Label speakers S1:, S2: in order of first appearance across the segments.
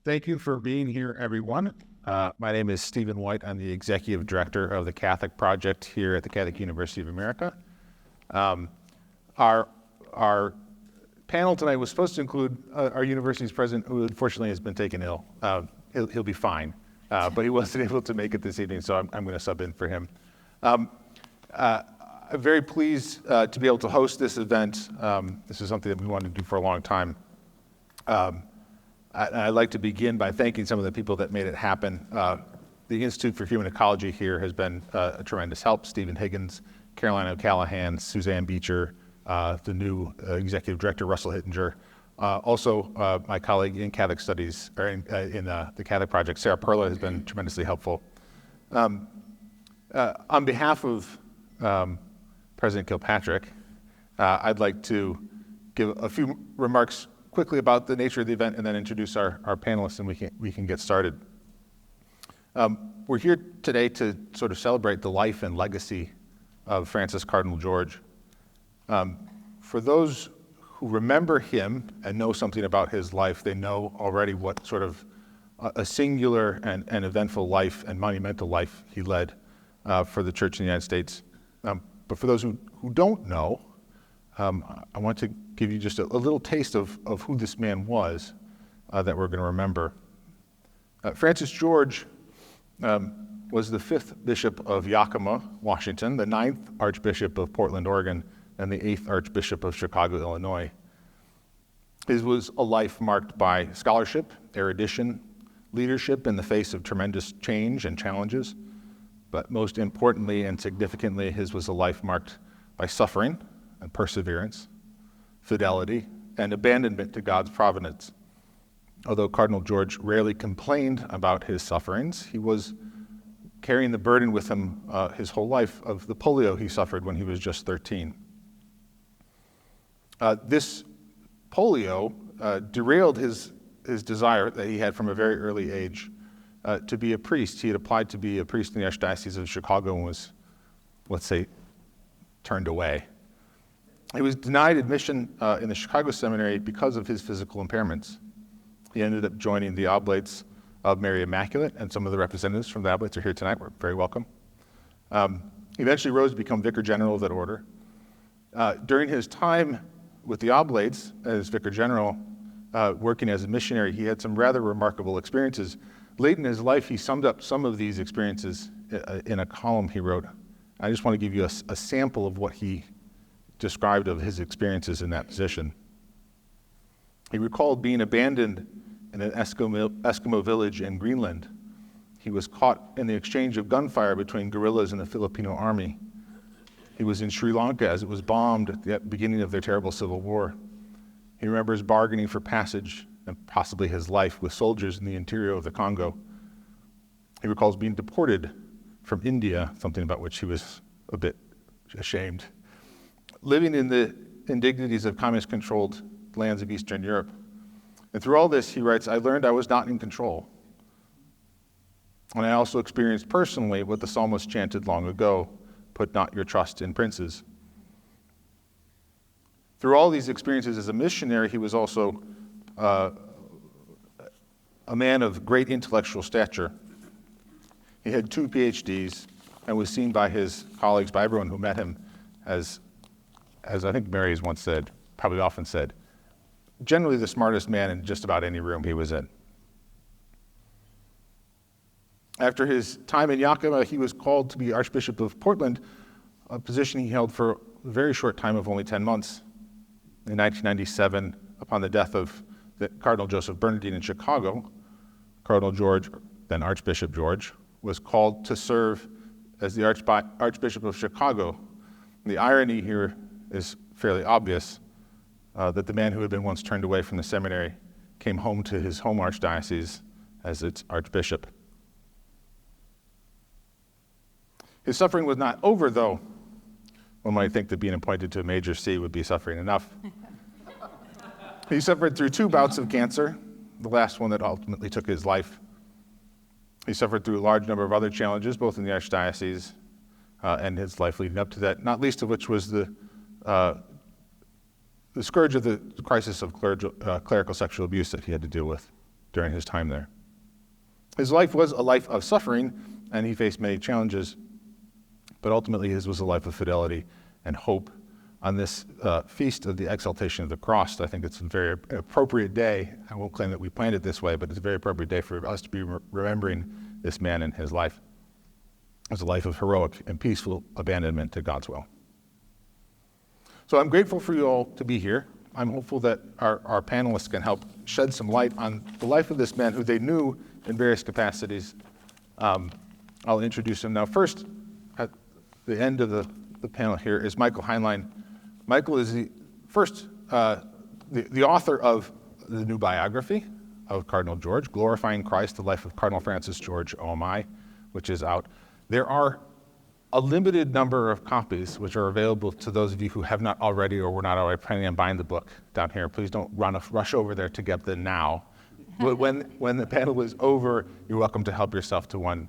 S1: Thank you for being here, everyone. My name is Stephen White. I'm the Executive Director of the Catholic Project here at the Catholic University of America. Our panel tonight was supposed to include our university's president, who unfortunately has been taken ill. He'll be fine, but he wasn't able to make it this evening, so I'm going to sub in for him. I'm very pleased to be able to host this event. This is something that we wanted to do for a long time. I'd like to begin by thanking some of the people that made it happen. The Institute for Human Ecology here has been a tremendous help. Stephen Higgins, Caroline O'Callahan, Suzanne Beecher, the new Executive Director, Russell Hittinger. Also, my colleague in Catholic Studies, or in the Catholic Project, Sarah Perla, has been tremendously helpful. On behalf of President Kilpatrick, I'd like to give a few remarks quickly about the nature of the event and then introduce our panelists, and we can get started. We're here today to sort of celebrate the life and legacy of Francis Cardinal George. For those who remember him and know something about his life, they know already what sort of a singular and eventful life and monumental life he led for the Church in the United States. But for those who don't know, I want to give you just a little taste of who this man was that we're going to remember. Francis George was the 5th Bishop of Yakima, Washington, the 9th Archbishop of Portland, Oregon, and the 8th Archbishop of Chicago, Illinois. His was a life marked by scholarship, erudition, leadership in the face of tremendous change and challenges, but most importantly and significantly, his was a life marked by suffering and perseverance, fidelity, and abandonment to God's providence. Although Cardinal George rarely complained about his sufferings, he was carrying the burden with him his whole life of the polio he suffered when he was just 13. This polio derailed his desire that he had from a very early age to be a priest. He had applied to be a priest in the Archdiocese of Chicago and was, let's say, turned away. He was denied admission in the Chicago seminary because of his physical impairments. He ended up joining the Oblates of Mary Immaculate, and some of the representatives from the Oblates are here tonight. We're very welcome. He eventually rose to become Vicar General of that order. During his time with the Oblates as Vicar General, working as a missionary, he had some rather remarkable experiences. Late in his life, he summed up some of these experiences in a column he wrote. I just want to give you a sample of what he described of his experiences in that position. He recalled being abandoned in an Eskimo village in Greenland. He was caught in the exchange of gunfire between guerrillas and the Filipino army. He was in Sri Lanka as it was bombed at the beginning of their terrible civil war. He remembers bargaining for passage and possibly his life with soldiers in the interior of the Congo. He recalls being deported from India, something about which he was a bit ashamed. Living in the indignities of communist-controlled lands of Eastern Europe. And through all this, he writes, I learned I was not in control. And I also experienced personally what the psalmist chanted long ago, put not your trust in princes. Through all these experiences as a missionary, he was also a man of great intellectual stature. He had 2 PhDs and was seen by his colleagues, by everyone who met him, as I think Mary has once said, probably often said, generally the smartest man in just about any room he was in. After his time in Yakima, he was called to be Archbishop of Portland, a position he held for a very short time of only 10 months. In 1997, upon the death of Cardinal Joseph Bernardine in Chicago, Cardinal George, then Archbishop George, was called to serve as the Archbishop of Chicago. The irony here is fairly obvious, that the man who had been once turned away from the seminary came home to his home archdiocese as its archbishop. His suffering was not over, though. One might think that being appointed to a major see would be suffering enough. He suffered through 2 bouts of cancer, the last one that ultimately took his life. He suffered through a large number of other challenges, both in the archdiocese and his life leading up to that, not least of which was the scourge of the crisis of clerical sexual abuse that he had to deal with. during his time there. His life was a life of suffering, and he faced many challenges, but ultimately his was a life of fidelity and hope. On this feast of the exaltation of the cross, I think it's a very appropriate day. I won't claim that we planned it this way, but it's a very appropriate day for us to be remembering this man and his life. It was a life of heroic and peaceful abandonment to God's will. So I'm grateful for you all to be here. I'm hopeful that our panelists can help shed some light on the life of this man who they knew in various capacities. I'll introduce him now. First, at the end of the panel here is Michael Heinlein. Michael is the author of the new biography of Cardinal George, Glorifying Christ, the Life of Cardinal Francis George, O.M.I, which is out. There are a limited number of copies which are available to those of you who have not already or were not already planning on buying the book down here. Please don't rush over there to get them now. But when the panel is over, you're welcome to help yourself to one.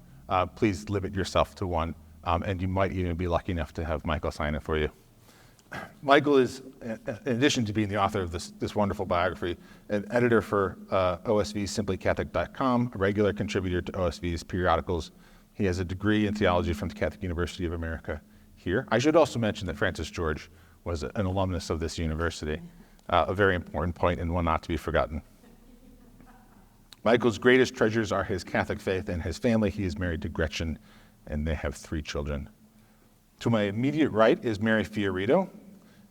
S1: Please limit yourself to one, and you might even be lucky enough to have Michael sign it for you. Michael is, in addition to being the author of this wonderful biography, an editor for OSV's simplycatholic.com, a regular contributor to OSV's periodicals. He has a degree in theology from the Catholic University of America here. I should also mention that Francis George was an alumnus of this university, a very important point and one not to be forgotten. Michael's greatest treasures are his Catholic faith and his family. He is married to Gretchen, and they have 3 children. To my immediate right is Mary FioRito.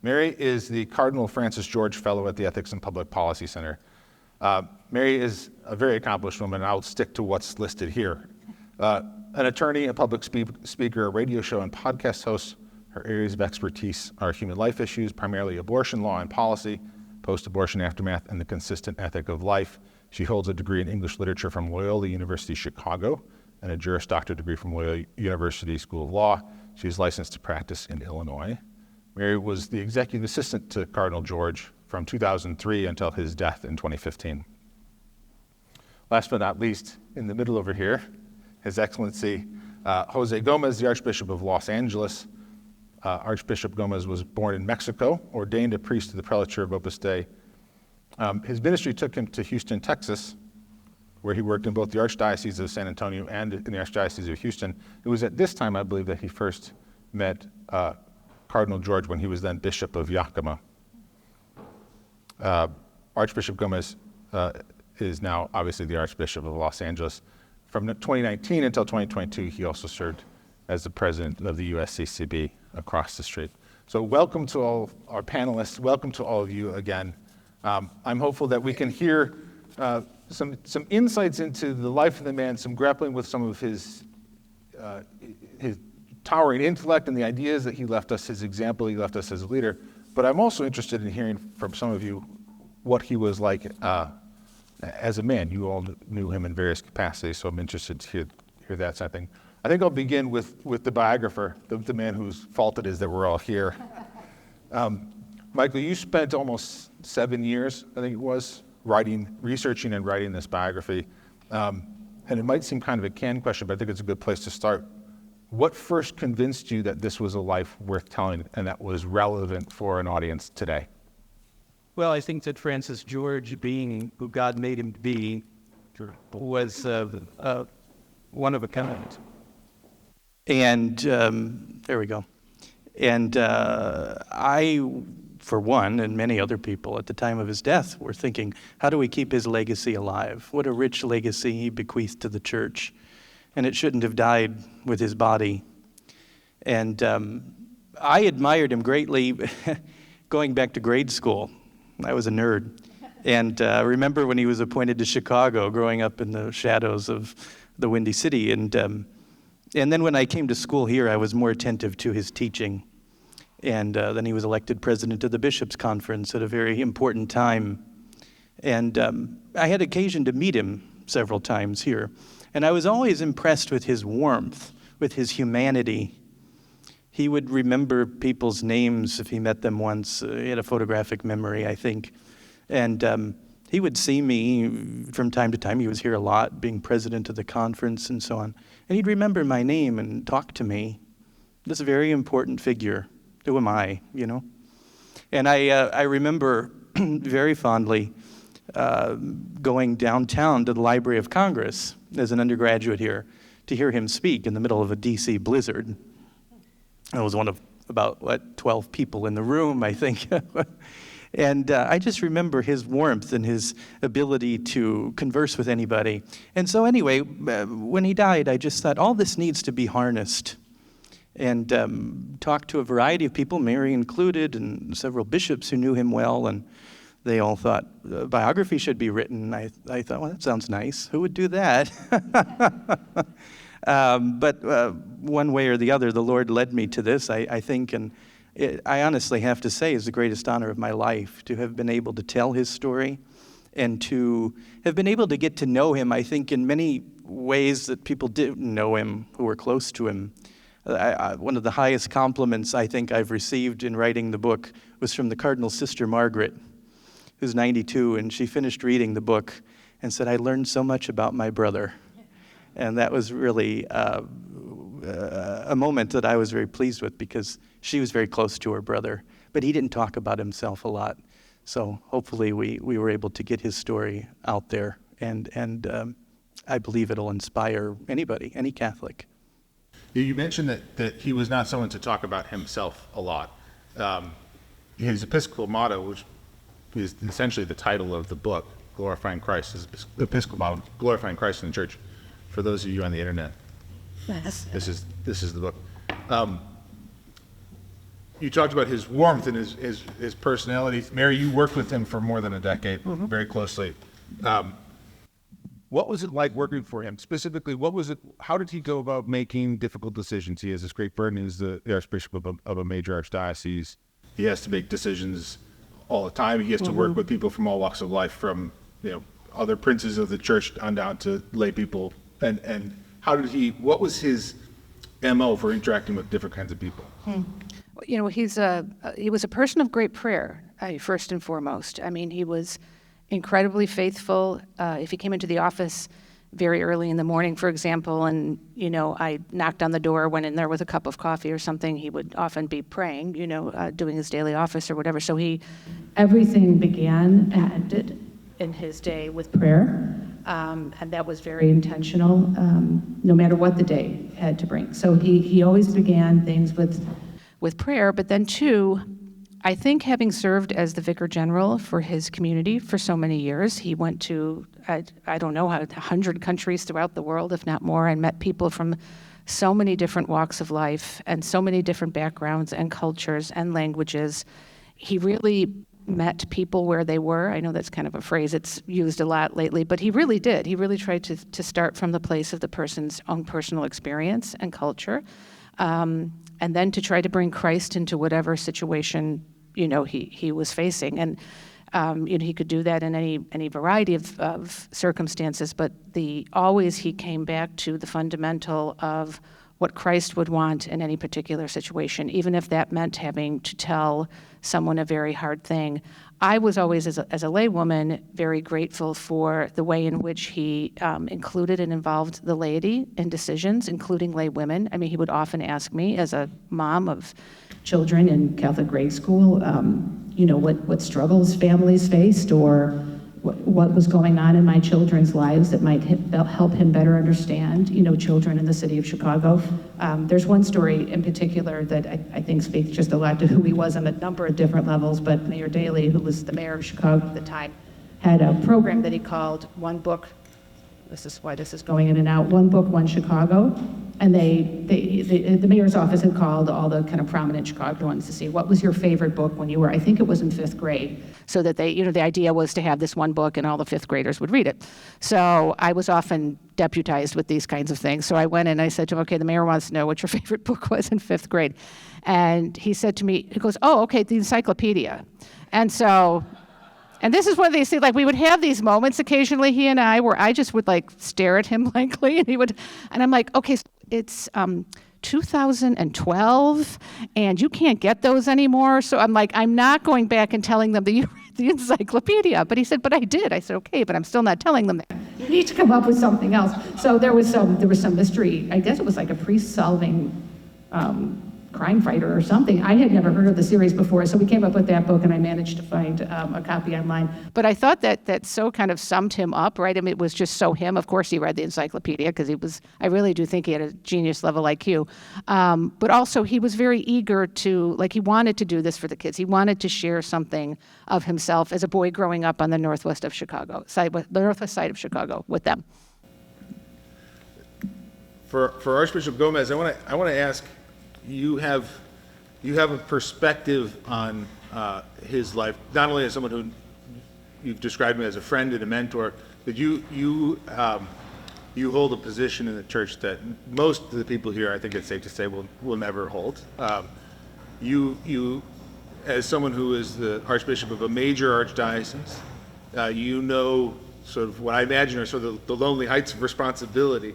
S1: Mary is the Cardinal Francis George Fellow at the Ethics and Public Policy Center. Mary is a very accomplished woman, and I'll stick to what's listed here. An attorney, a public speaker, a radio show and podcast host. Her areas of expertise are human life issues, primarily abortion law and policy, post-abortion aftermath, and the consistent ethic of life. She holds a degree in English literature from Loyola University Chicago and a Juris Doctor degree from Loyola University School of Law. She's licensed to practice in Illinois. Mary was the executive assistant to Cardinal George from 2003 until his death in 2015. Last but not least, in the middle over here, His Excellency José Gomez, the Archbishop of Los Angeles. Archbishop Gomez was born in Mexico, ordained a priest to the prelature of Opus Dei. His ministry took him to Houston, Texas, where he worked in both the Archdiocese of San Antonio and in the Archdiocese of Houston. It was at this time, I believe, that he first met Cardinal George when he was then Bishop of Yakima. Archbishop Gomez is now obviously the Archbishop of Los Angeles. From 2019 until 2022, he also served as the president of the USCCB across the street. So welcome to all our panelists. Welcome to all of you again. I'm hopeful that we can hear some insights into the life of the man, some grappling with some of his towering intellect and the ideas that he left us, his example he left us as a leader. But I'm also interested in hearing from some of you what he was like as a man. You all knew him in various capacities, so I'm interested to hear that side of thing. I think I'll begin with the biographer, the man whose fault it is that we're all here. Michael, you spent almost 7 years, I think it was, researching and writing this biography. And it might seem kind of a canned question, but I think it's a good place to start. What first convinced you that this was a life worth telling and that was relevant for an audience today?
S2: Well, I think that Francis George, being who God made him to be, was one of a kind. And there we go. And I, for one, and many other people at the time of his death were thinking, how do we keep his legacy alive? What a rich legacy he bequeathed to the church. And it shouldn't have died with his body. And I admired him greatly going back to grade school. I was a nerd. And I remember when he was appointed to Chicago, growing up in the shadows of the Windy City. And then when I came to school here, I was more attentive to his teaching. And then he was elected president of the Bishops' Conference at a very important time. And I had occasion to meet him several times here. And I was always impressed with his warmth, with his humanity. He would remember people's names if he met them once. He had a photographic memory, I think. And he would see me from time to time. He was here a lot, being president of the conference and so on. And he'd remember my name and talk to me. This very important figure. Who am I, you know? And I remember very fondly going downtown to the Library of Congress as an undergraduate here to hear him speak in the middle of a DC blizzard. I was one of about, 12 people in the room, I think. And I just remember his warmth and his ability to converse with anybody. And so anyway, when he died, I just thought all this needs to be harnessed. And talked to a variety of people, Mary included, and several bishops who knew him well, and they all thought a biography should be written. I thought, well, that sounds nice. Who would do that? But one way or the other, the Lord led me to this, I think, and I honestly have to say is the greatest honor of my life to have been able to tell his story and to have been able to get to know him, I think, in many ways that people didn't know him who were close to him. One of the highest compliments I think I've received in writing the book was from the Cardinal's sister, Margaret, who's 92, and she finished reading the book and said, "I learned so much about my brother." And that was really a moment that I was very pleased with because she was very close to her brother, but he didn't talk about himself a lot. So hopefully we were able to get his story out there, and I believe it'll inspire anybody, any Catholic.
S1: You mentioned that he was not someone to talk about himself a lot. His Episcopal motto, which is essentially the title of the book, Glorifying Christ, is Episcopal motto, Glorifying Christ in the Church. For those of you on the internet,
S3: Yes.
S1: this is the book. You talked about his warmth and his personality. Mary, you worked with him for more than a decade, very closely. What was it like working for him? Specifically, how did he go about making difficult decisions? He has this great burden. He's the Archbishop of a major archdiocese. He has to make decisions all the time. He has to work with people from all walks of life, from other princes of the church on down to lay people. And what was his MO for interacting with different kinds of people?
S3: He was a person of great prayer, first and foremost. I mean, he was incredibly faithful. If he came into the office very early in the morning, for example, and, I knocked on the door, went in there with a cup of coffee or something, he would often be praying, doing his daily office or whatever. So everything began and ended in his day with prayer. And that was very intentional, no matter what the day had to bring. So he always began things with prayer, but then too, I think having served as the Vicar General for his community for so many years, he went to, I don't know, 100 countries throughout the world, if not more, and met people from so many different walks of life and so many different backgrounds and cultures and languages. He really met people where they were. I know that's kind of a phrase it's used a lot lately, but he really did. He really tried to start from the place of the person's own personal experience and culture, and then to try to bring Christ into whatever situation he was facing. And he could do that in any variety of circumstances, but always he came back to the fundamental of what Christ would want in any particular situation, even if that meant having to tell someone a very hard thing. I was always, as a laywoman, very grateful for the way in which he included and involved the laity in decisions, including lay women. I mean, he would often ask me, as a mom of children in Catholic grade school, what struggles families faced, or what was going on in my children's lives that might help him better understand, children in the city of Chicago. There's one story in particular that I think speaks just a lot to who he was on a number of different levels, but Mayor Daley, who was the mayor of Chicago at the time, had a program that he called One Book, this is why this is going in and out, One Book, One Chicago. And the mayor's office had called all the kind of prominent Chicagoans to see what was your favorite book when you were, I think it was in 5th grade, so that the idea was to have this one book and all the 5th graders would read it. So I was often deputized with these kinds of things. So I went and I said to him, okay, the mayor wants to know what your favorite book was in 5th grade. And he said to me, he goes, oh, okay, the encyclopedia. And this is one of these things, like we would have these moments occasionally, he and I, where I just would stare at him blankly, and I'm like, okay, it's 2012, and you can't get those anymore. So I'm like, I'm not going back and telling them that you read the encyclopedia. But he said, but I did. I said, okay, but I'm still not telling them that. You need to come up with something else. So there was some mystery. I guess it was like a priest solving crime fighter or something. I had never heard of the series before, so we came up with that book, and I managed to find a copy online. But I thought that so kind of summed him up, right? I mean, it was just so him. Of course, he read the encyclopedia because I really do think he had a genius level IQ. But also, he was very eager to, like, he wanted to do this for the kids. He wanted to share something of himself as a boy growing up on the northwest side of Chicago with them.
S1: For Archbishop Gomez, I want to ask, you have a perspective on his life, not only as someone who you've described me as a friend and a mentor, but you hold a position in the church that most of the people here, I think it's safe to say, will never hold. You, as someone who is the Archbishop of a major archdiocese, you know sort of what I imagine are sort of the lonely heights of responsibility.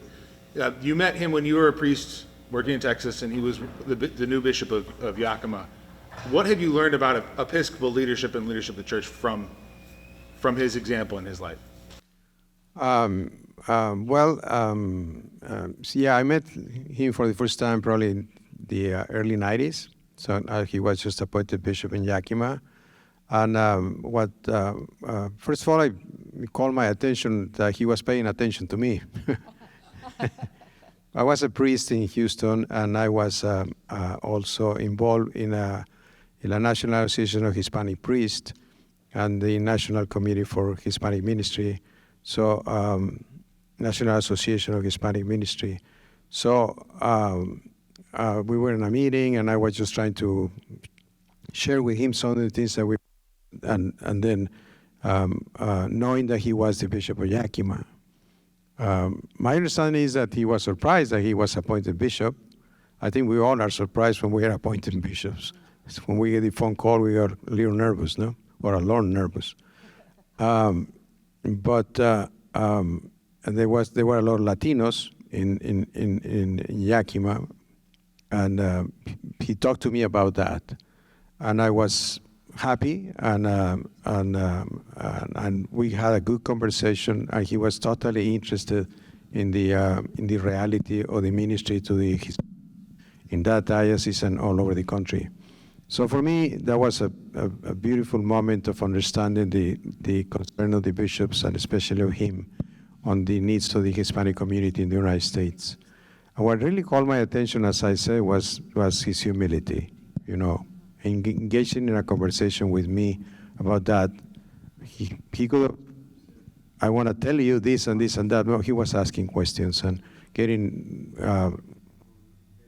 S1: You met him when you were a priest working in Texas, and he was the new bishop of Yakima. What have you learned about Episcopal leadership and leadership of the church from his example in his life?
S4: Yeah, I met him for the first time probably in the early 90s. So he was just appointed bishop in Yakima. And first of all, it called my attention that he was paying attention to me. I was a priest in Houston, and I was also involved in a National Association of Hispanic Priests and the National Committee for Hispanic Ministry. So, National Association of Hispanic Ministry. So, we were in a meeting, and I was just trying to share with him some of the things that and then knowing that he was the Bishop of Yakima. My understanding is that he was surprised that he was appointed bishop. I think we all are surprised when we are appointed bishops. When we get the phone call, we are a little nervous, no? Or a lot nervous. But there were a lot of Latinos in Yakima, and he talked to me about that, and I was happy, and we had a good conversation, and he was totally interested in the reality of the ministry in that diocese and all over the country. So for me, that was a beautiful moment of understanding the concern of the bishops, and especially of him, on the needs of the Hispanic community in the United States. And what really called my attention, as I said, was his humility, engaging in a conversation with me about that. He could have, I want to tell you this and this and that. No, he was asking questions and getting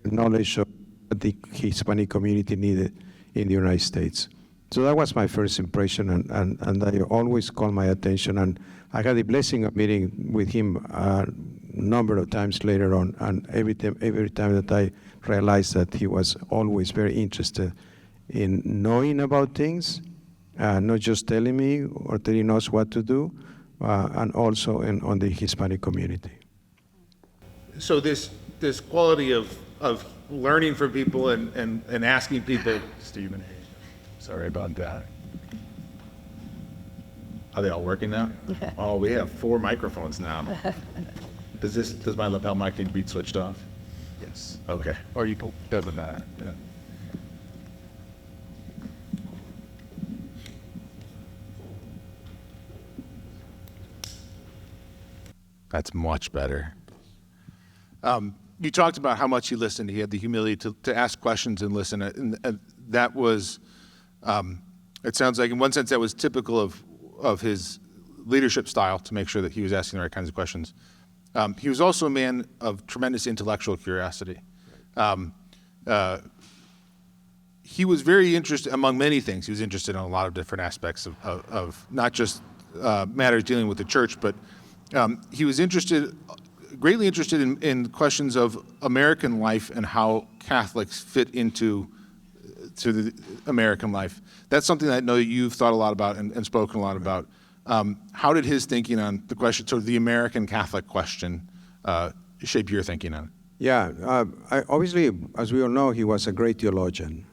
S4: knowledge of what the Hispanic community needed in the United States. So that was my first impression, and that always called my attention. And I had the blessing of meeting with him a number of times later on, and every time that I realized that he was always very interested in knowing about things, not just telling me or telling us what to do, and also on the Hispanic community.
S1: So this quality of learning from people and asking people, Stephen, sorry about that. Are they all working now? Oh, we have 4 microphones now. Does my lapel mic need to be switched off? Yes. Okay.
S2: Or you can go to that.
S1: Yeah. That's much better. You talked about how much he listened. He had the humility to ask questions and listen. And that was, it sounds like in one sense that was typical of his leadership style, to make sure that he was asking the right kinds of questions. He was also a man of tremendous intellectual curiosity. He was very interested, among many things, he was interested in a lot of different aspects of not just matters dealing with the church, but he was greatly interested in questions of American life and how Catholics fit into the American life. That's something that I know you've thought a lot about and spoken a lot about. How did his thinking on the question, sort of the American Catholic question, shape your thinking on it? Yeah,
S4: Obviously, as we all know, he was a great theologian.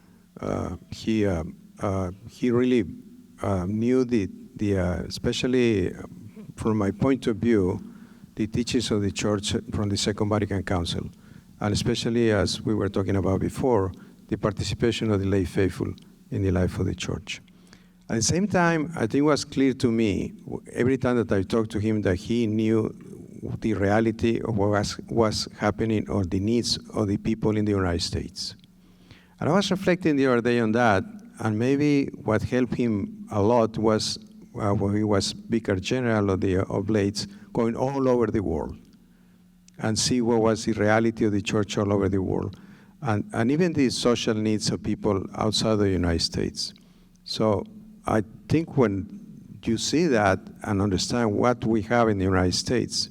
S4: He really knew especially from my point of view, the teachings of the Church from the Second Vatican Council, and especially as we were talking about before, the participation of the lay faithful in the life of the church. At the same time, I think it was clear to me, every time that I talked to him, that he knew the reality of what was happening or the needs of the people in the United States. And I was reflecting the other day on that, and maybe what helped him a lot was when he was Vicar General of the Oblates, going all over the world and see what was the reality of the church all over the world, and even the social needs of people outside the United States. So I think when you see that and understand what we have in the United States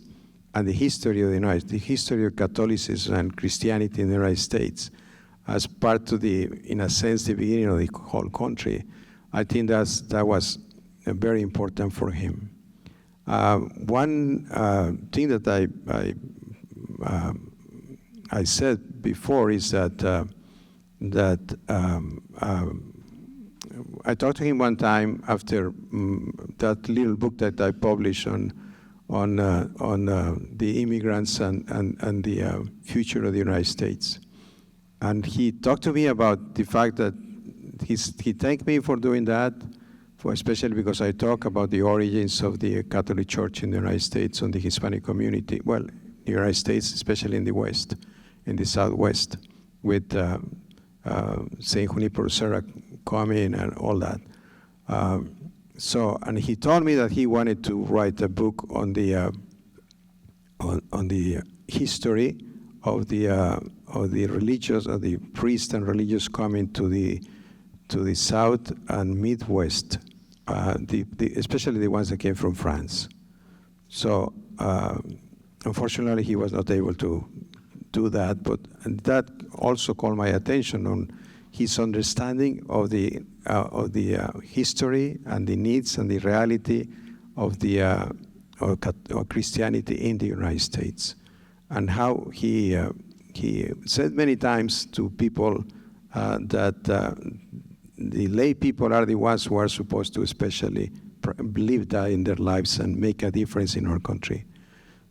S4: and the history of the history of Catholicism and Christianity in the United States as part of in a sense, the beginning of the whole country, I think that was very important for him. One thing that I said before is that I talked to him one time after that little book that I published on the immigrants and the future of the United States. And he talked to me about the fact that he thanked me for doing that, especially because I talk about the origins of the Catholic Church in the United States and the Hispanic community. Well, the United States, especially in the West, in the Southwest, with St. Junipero Serra coming and all that. And he told me that he wanted to write a book on the history of the religious, of the priests and religious coming to the South and Midwest, especially the ones that came from France. So unfortunately, he was not able to do that, but that also called my attention on his understanding of the history and the needs and the reality of of Christianity in the United States, and how he said many times to people that the lay people are the ones who are supposed to especially live that in their lives and make a difference in our country.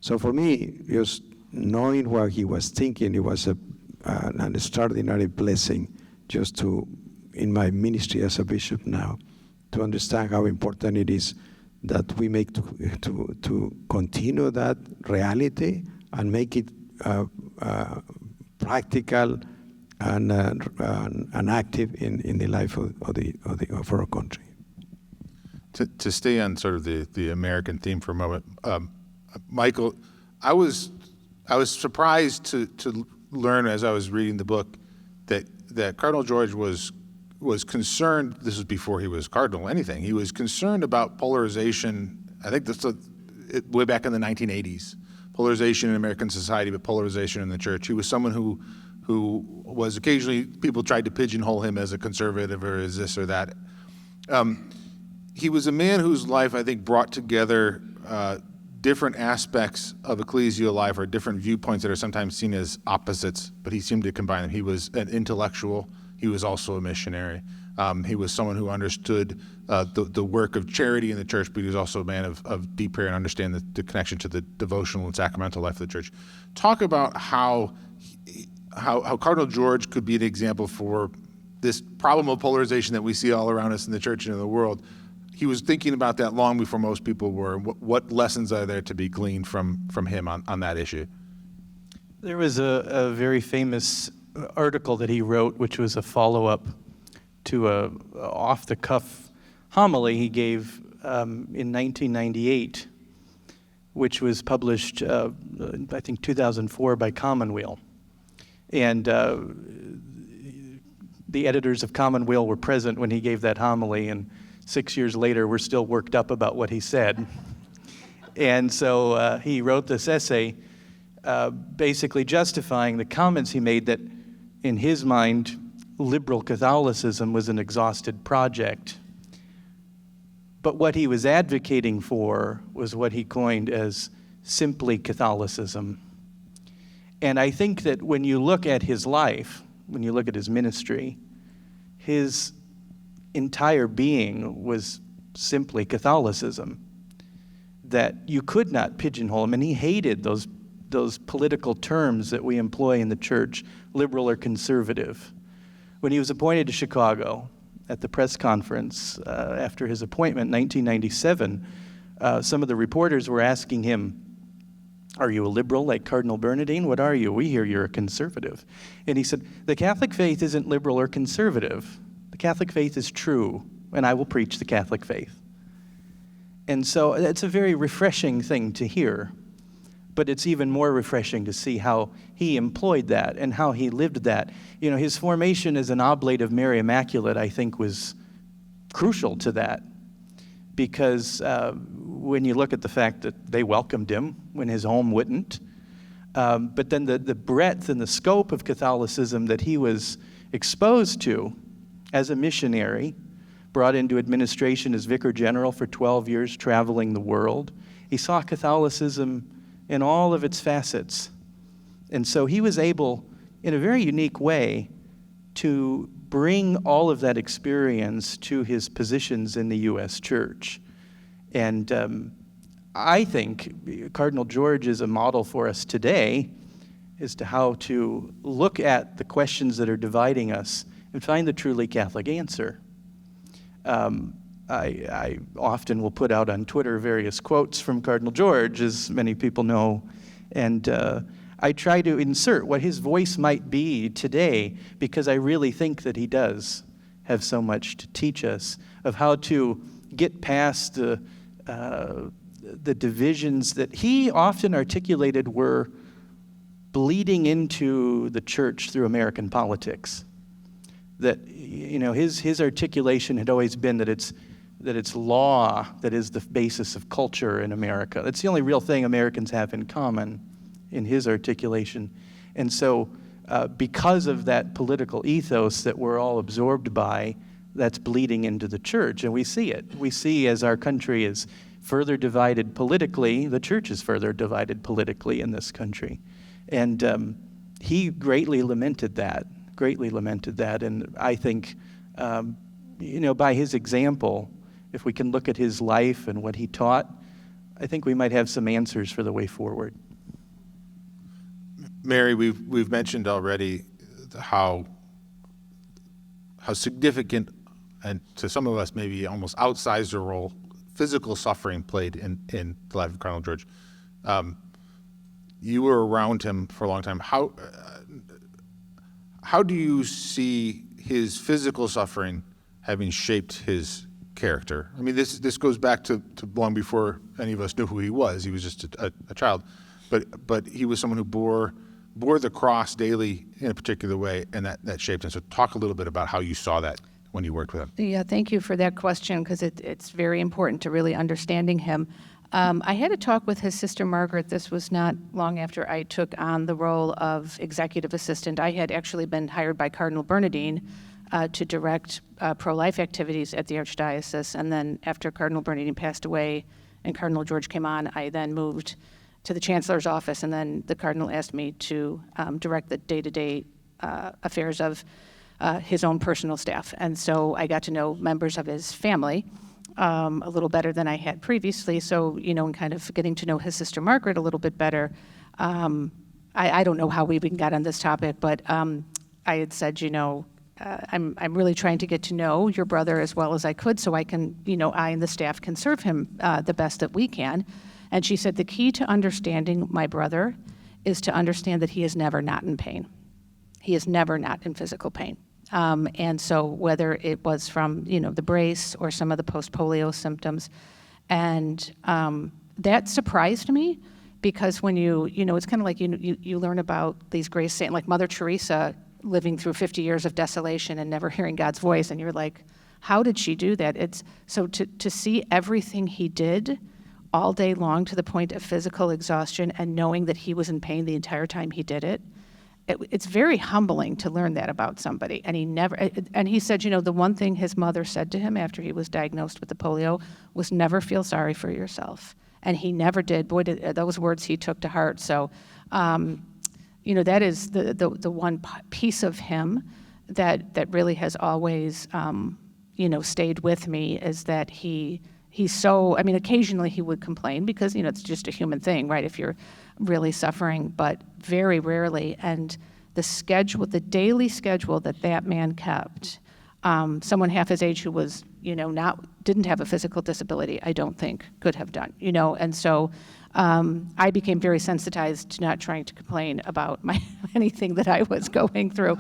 S4: So for me, just knowing what he was thinking, it was an extraordinary blessing just in my ministry as a bishop now, to understand how important it is that we make to continue that reality and make it practical and active in the life of our country.
S1: To stay on sort of the American theme for a moment, Michael, I was surprised to learn as I was reading the book that Cardinal George was concerned. This was before he was cardinal. Anything, he was concerned about polarization. I think that's way back in the 1980s. Polarization in American society, but polarization in the church. He was someone who was occasionally, people tried to pigeonhole him as a conservative or as this or that. He was a man whose life, I think, brought together different aspects of ecclesial life or different viewpoints that are sometimes seen as opposites, but he seemed to combine them. He was an intellectual. He was also a missionary. He was someone who understood the work of charity in the church, but he was also a man of deep prayer and understand the connection to the devotional and sacramental life of the church. Talk about how Cardinal George could be an example for this problem of polarization that we see all around us in the church and in the world. He was thinking about that long before most people were. What lessons are there to be gleaned from him on that issue?
S2: There was a very famous article that he wrote, which was a follow-up to a off-the-cuff homily he gave in 1998, which was published, I think, 2004 by Commonweal. And the editors of Commonweal were present when he gave that homily, and 6 years later, we're still worked up about what he said. And so he wrote this essay basically justifying the comments he made that, in his mind, liberal Catholicism was an exhausted project. But what he was advocating for was what he coined as simply Catholicism. And I think that when you look at his life, when you look at his ministry, his entire being was simply Catholicism, that you could not pigeonhole him, and he hated those political terms that we employ in the church, liberal or conservative. When he was appointed to Chicago at the press conference after his appointment in 1997, some of the reporters were asking him, "Are you a liberal like Cardinal Bernardine? What are you? We hear you're a conservative." And he said, "The Catholic faith isn't liberal or conservative. The Catholic faith is true, and I will preach the Catholic faith." And so it's a very refreshing thing to hear, but it's even more refreshing to see how he employed that and how he lived that. You know, his formation as an oblate of Mary Immaculate, I think, was crucial to that, because when you look at the fact that they welcomed him when his home wouldn't, but then the breadth and the scope of Catholicism that he was exposed to as a missionary, brought into administration as Vicar General for 12 years, traveling the world. He saw Catholicism in all of its facets. And so he was able, in a very unique way, to bring all of that experience to his positions in the U.S. Church. And I think Cardinal George is a model for us today as to how to look at the questions that are dividing us and find the truly Catholic answer. I often will put out on Twitter various quotes from Cardinal George, as many people know, and I try to insert what his voice might be today, because I really think that he does have so much to teach us of how to get past the divisions that he often articulated were bleeding into the church through American politics. That, you know, his articulation had always been that it's law that is the basis of culture in America. That's the only real thing Americans have in common, in his articulation. And so because of that political ethos that we're all absorbed by, that's bleeding into the church, and we see it. We see, as our country is further divided politically, the church is further divided politically in this country. And he greatly lamented that. And I think, you know, by his example, if we can look at his life and what he taught, I think we might have some answers for the way forward.
S1: Mary, we've mentioned already how significant, and to some of us maybe almost outsized a role, physical suffering played in the life of Cardinal George. You were around him for a long time. How do you see his physical suffering having shaped his character? I mean, this goes back to long before any of us knew who he was. He was just a child, but he was someone who bore the cross daily in a particular way, and that shaped him. So talk a little bit about how you saw that when you worked with him.
S3: Yeah, thank you for that question, because it's very important to really understanding him. I had a talk with his sister Margaret. This was not long after I took on the role of executive assistant. I had actually been hired by Cardinal Bernardine to direct pro-life activities at the Archdiocese. And then after Cardinal Bernardine passed away and Cardinal George came on, I then moved to the Chancellor's office, and then the Cardinal asked me to direct the day-to-day affairs of his own personal staff. And so I got to know members of his family a little better than I had previously. So, you know, and kind of getting to know his sister Margaret a little bit better. I don't know how we even got on this topic, but I had said, you know, I'm really trying to get to know your brother as well as I could, so I can, you know, I and the staff can serve him the best that we can. And she said, the key to understanding my brother is to understand that he is never not in pain. He is never not in physical pain. And so whether it was from, you know, the brace or some of the post-polio symptoms, and that surprised me, because when you know, it's kind of like you learn about these grace saints, like Mother Teresa living through 50 years of desolation and never hearing God's voice, and you're like, how did she do that? It's so to see everything he did all day long to the point of physical exhaustion, and knowing that he was in pain the entire time he did it. It's very humbling to learn that about somebody. And he said, you know, the one thing his mother said to him after he was diagnosed with the polio was, never feel sorry for yourself. And he never did. Boy, those words he took to heart. So, you know, that is the one piece of him that really has always, you know, stayed with me, is that he's so, I mean, occasionally he would complain, because, you know, it's just a human thing, right, if you're really suffering, but very rarely. And the schedule, the daily schedule that man kept. Someone half his age who was, didn't have a physical disability, I don't think could have done, and so I became very sensitized to not trying to complain about anything that I was going through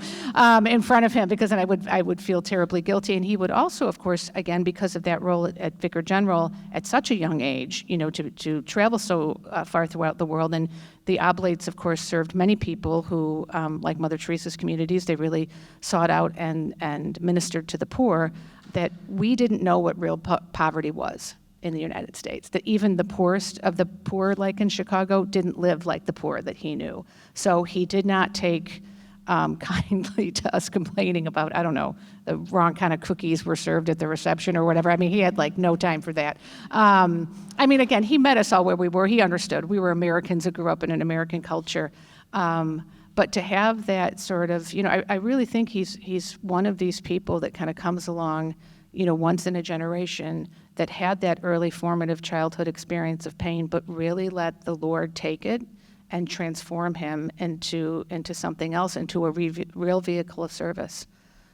S3: in front of him, because then I would feel terribly guilty. And he would also, of course, again, because of that role at Vicar General at such a young age, to travel so far throughout the world. And the Oblates, of course, served many people who, like Mother Teresa's communities, they really sought out and ministered to the poor, that we didn't know what real poverty was in the United States, that even the poorest of the poor, like in Chicago, didn't live like the poor that he knew. So he did not take kindly to us complaining about, I don't know, the wrong kind of cookies were served at the reception or whatever. I mean, he had no time for that. Again, he met us all where we were. He understood. We were Americans who grew up in an American culture. But to have that sort of, I really think he's one of these people that kind of comes along, once in a generation, that had that early formative childhood experience of pain, but really let the Lord take it and transform him into something else, into a real vehicle of service.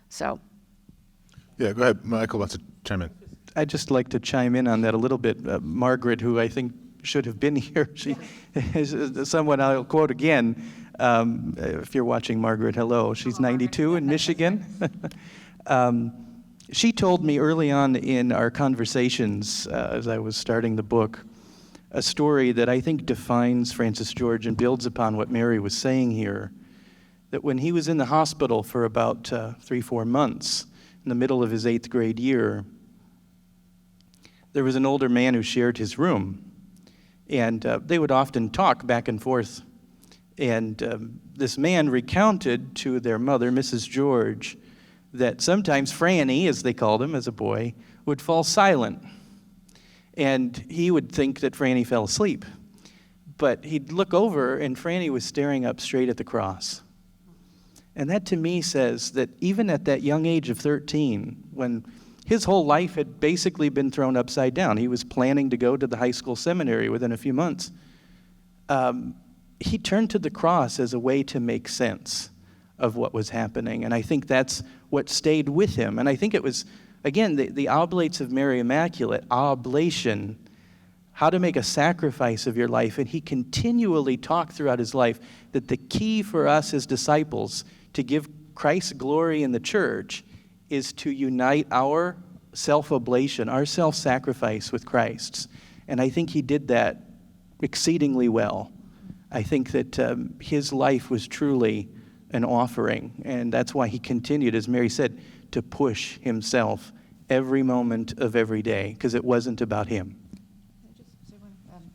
S3: So.
S1: Yeah, go ahead. Michael wants to chime in.
S2: I'd just like to chime in on that a little bit. Margaret, who I think should have been here, she is someone I'll quote again. If you're watching, Margaret, hello. She's 92 in Michigan. She told me early on in our conversations as I was starting the book a story that I think defines Francis George and builds upon what Mary was saying here, that when he was in the hospital for about 3-4 months, in the middle of his 8th grade year, there was an older man who shared his room, and they would often talk back and forth. And this man recounted to their mother, Mrs. George, that sometimes Franny, as they called him as a boy, would fall silent. And he would think that Franny fell asleep. But he'd look over, and Franny was staring up straight at the cross. And that to me says that even at that young age of 13, when his whole life had basically been thrown upside down, he was planning to go to the high school seminary within a few months, he turned to the cross as a way to make sense of what was happening. And I think that's what stayed with him. And I think it was, again, the Oblates of Mary Immaculate, oblation, how to make a sacrifice of your life. And he continually talked throughout his life that the key for us as disciples to give Christ's glory in the church is to unite our self-oblation, our self-sacrifice with Christ's. And I think he did that exceedingly well. I think that his life was truly an offering, and that's why he continued, as Mary said, to push himself every moment of every day, because it wasn't about him.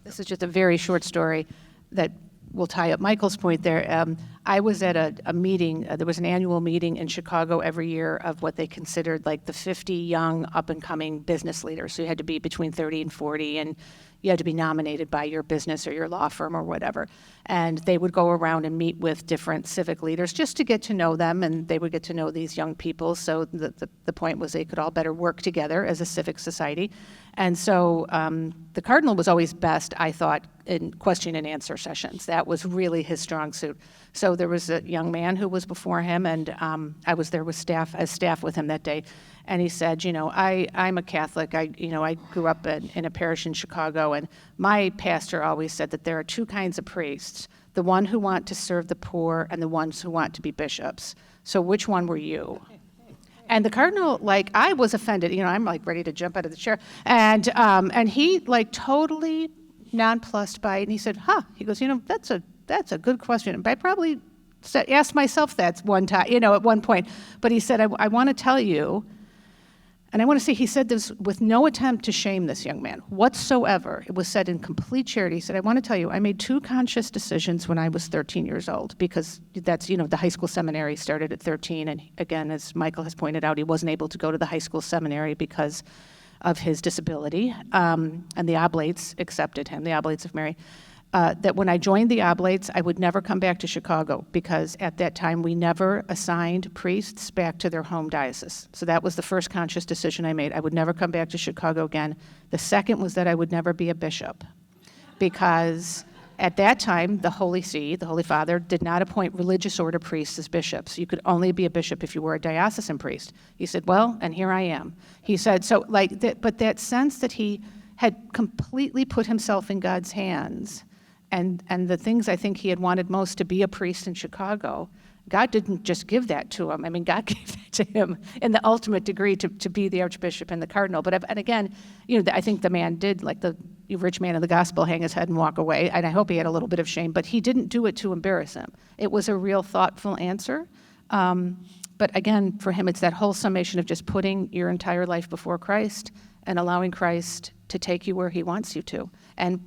S3: This is just a very short story that will tie up Michael's point there. I was at a meeting, there was an annual meeting in Chicago every year of what they considered like the 50 young up-and-coming business leaders. So you had to be between 30 and 40, and you had to be nominated by your business or your law firm or whatever. And they would go around and meet with different civic leaders just to get to know them, and they would get to know these young people. So the point was they could all better work together as a civic society. And so the Cardinal was always best, I thought, in question and answer sessions. That was really his strong suit. So there was a young man who was before him, and I was there with staff with him that day. And he said, I'm a Catholic. I grew up in a parish in Chicago, and my pastor always said that there are two kinds of priests, the one who want to serve the poor and the ones who want to be bishops. So which one were you? And the Cardinal, I was offended. I'm ready to jump out of the chair. And he totally nonplussed by it. And he said, he goes, that's a good question. I probably asked myself that one time, at one point. But he said, I want to tell you, and I want to say he said this with no attempt to shame this young man whatsoever. It was said in complete charity. He said, I want to tell you, I made two conscious decisions when I was 13 years old, because that's, the high school seminary started at 13. And again, as Michael has pointed out, he wasn't able to go to the high school seminary because of his disability. And the Oblates accepted him, the Oblates of Mary. That when I joined the Oblates, I would never come back to Chicago, because at that time we never assigned priests back to their home diocese. So that was the first conscious decision I made. I would never come back to Chicago again. The second was that I would never be a bishop, because At that time, the Holy See, the Holy Father, did not appoint religious order priests as bishops. You could only be a bishop if you were a diocesan priest. He said, well, and here I am. He said, so like, but that sense that he had completely put himself in God's hands, and the things I think he had wanted most, to be a priest in Chicago, God didn't just give that to him. I mean, God gave that to him in the ultimate degree to be the archbishop and the cardinal. But and again, I think the man did, like the rich man of the gospel, hang his head and walk away. And I hope he had a little bit of shame, but he didn't do it to embarrass him. It was a real thoughtful answer. But again, for him, it's that whole summation of just putting your entire life before Christ and allowing Christ to take you where he wants you to. And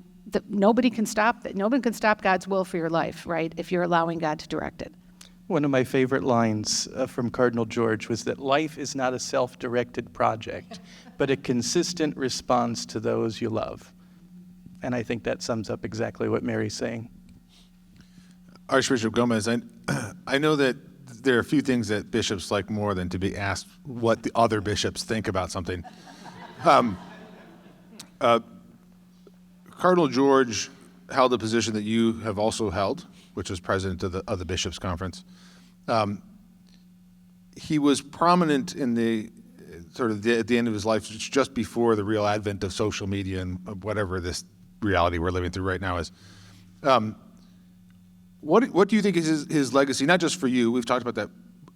S3: nobody can stop that. Nobody can stop God's will for your life, right, if you're allowing God to direct it.
S2: One of my favorite lines from Cardinal George was that life is not a self-directed project, but a consistent response to those you love. And I think that sums up exactly what Mary's saying.
S1: Archbishop Gomez, I know that there are a few things that bishops like more than to be asked what the other bishops think about something. Cardinal George held a position that you have also held, which was president of the Bishops' Conference. He was prominent in the sort of at the end of his life, just before the real advent of social media and whatever this reality we're living through right now is. What do you think is his legacy, not just for you, we've talked about that,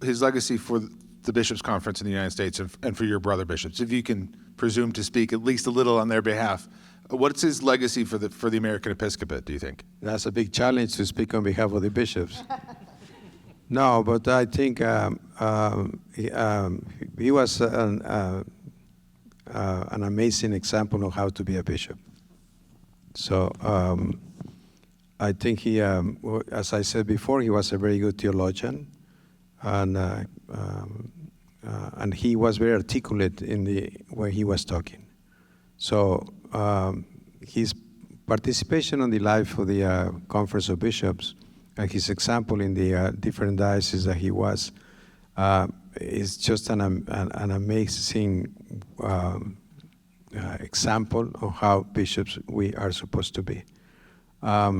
S1: his legacy for the Bishops' Conference in the United States and for your brother bishops, if you can presume to speak at least a little on their behalf? What's his legacy for the American episcopate, do you think?
S4: That's a big challenge to speak on behalf of the bishops. No, but I think he was an amazing example of how to be a bishop. So I think he, as I said before, he was a very good theologian, and he was very articulate in the way he was talking. So his participation on the life of the Conference of Bishops and his example in the different dioceses that he was is just an amazing example of how bishops we are supposed to be. I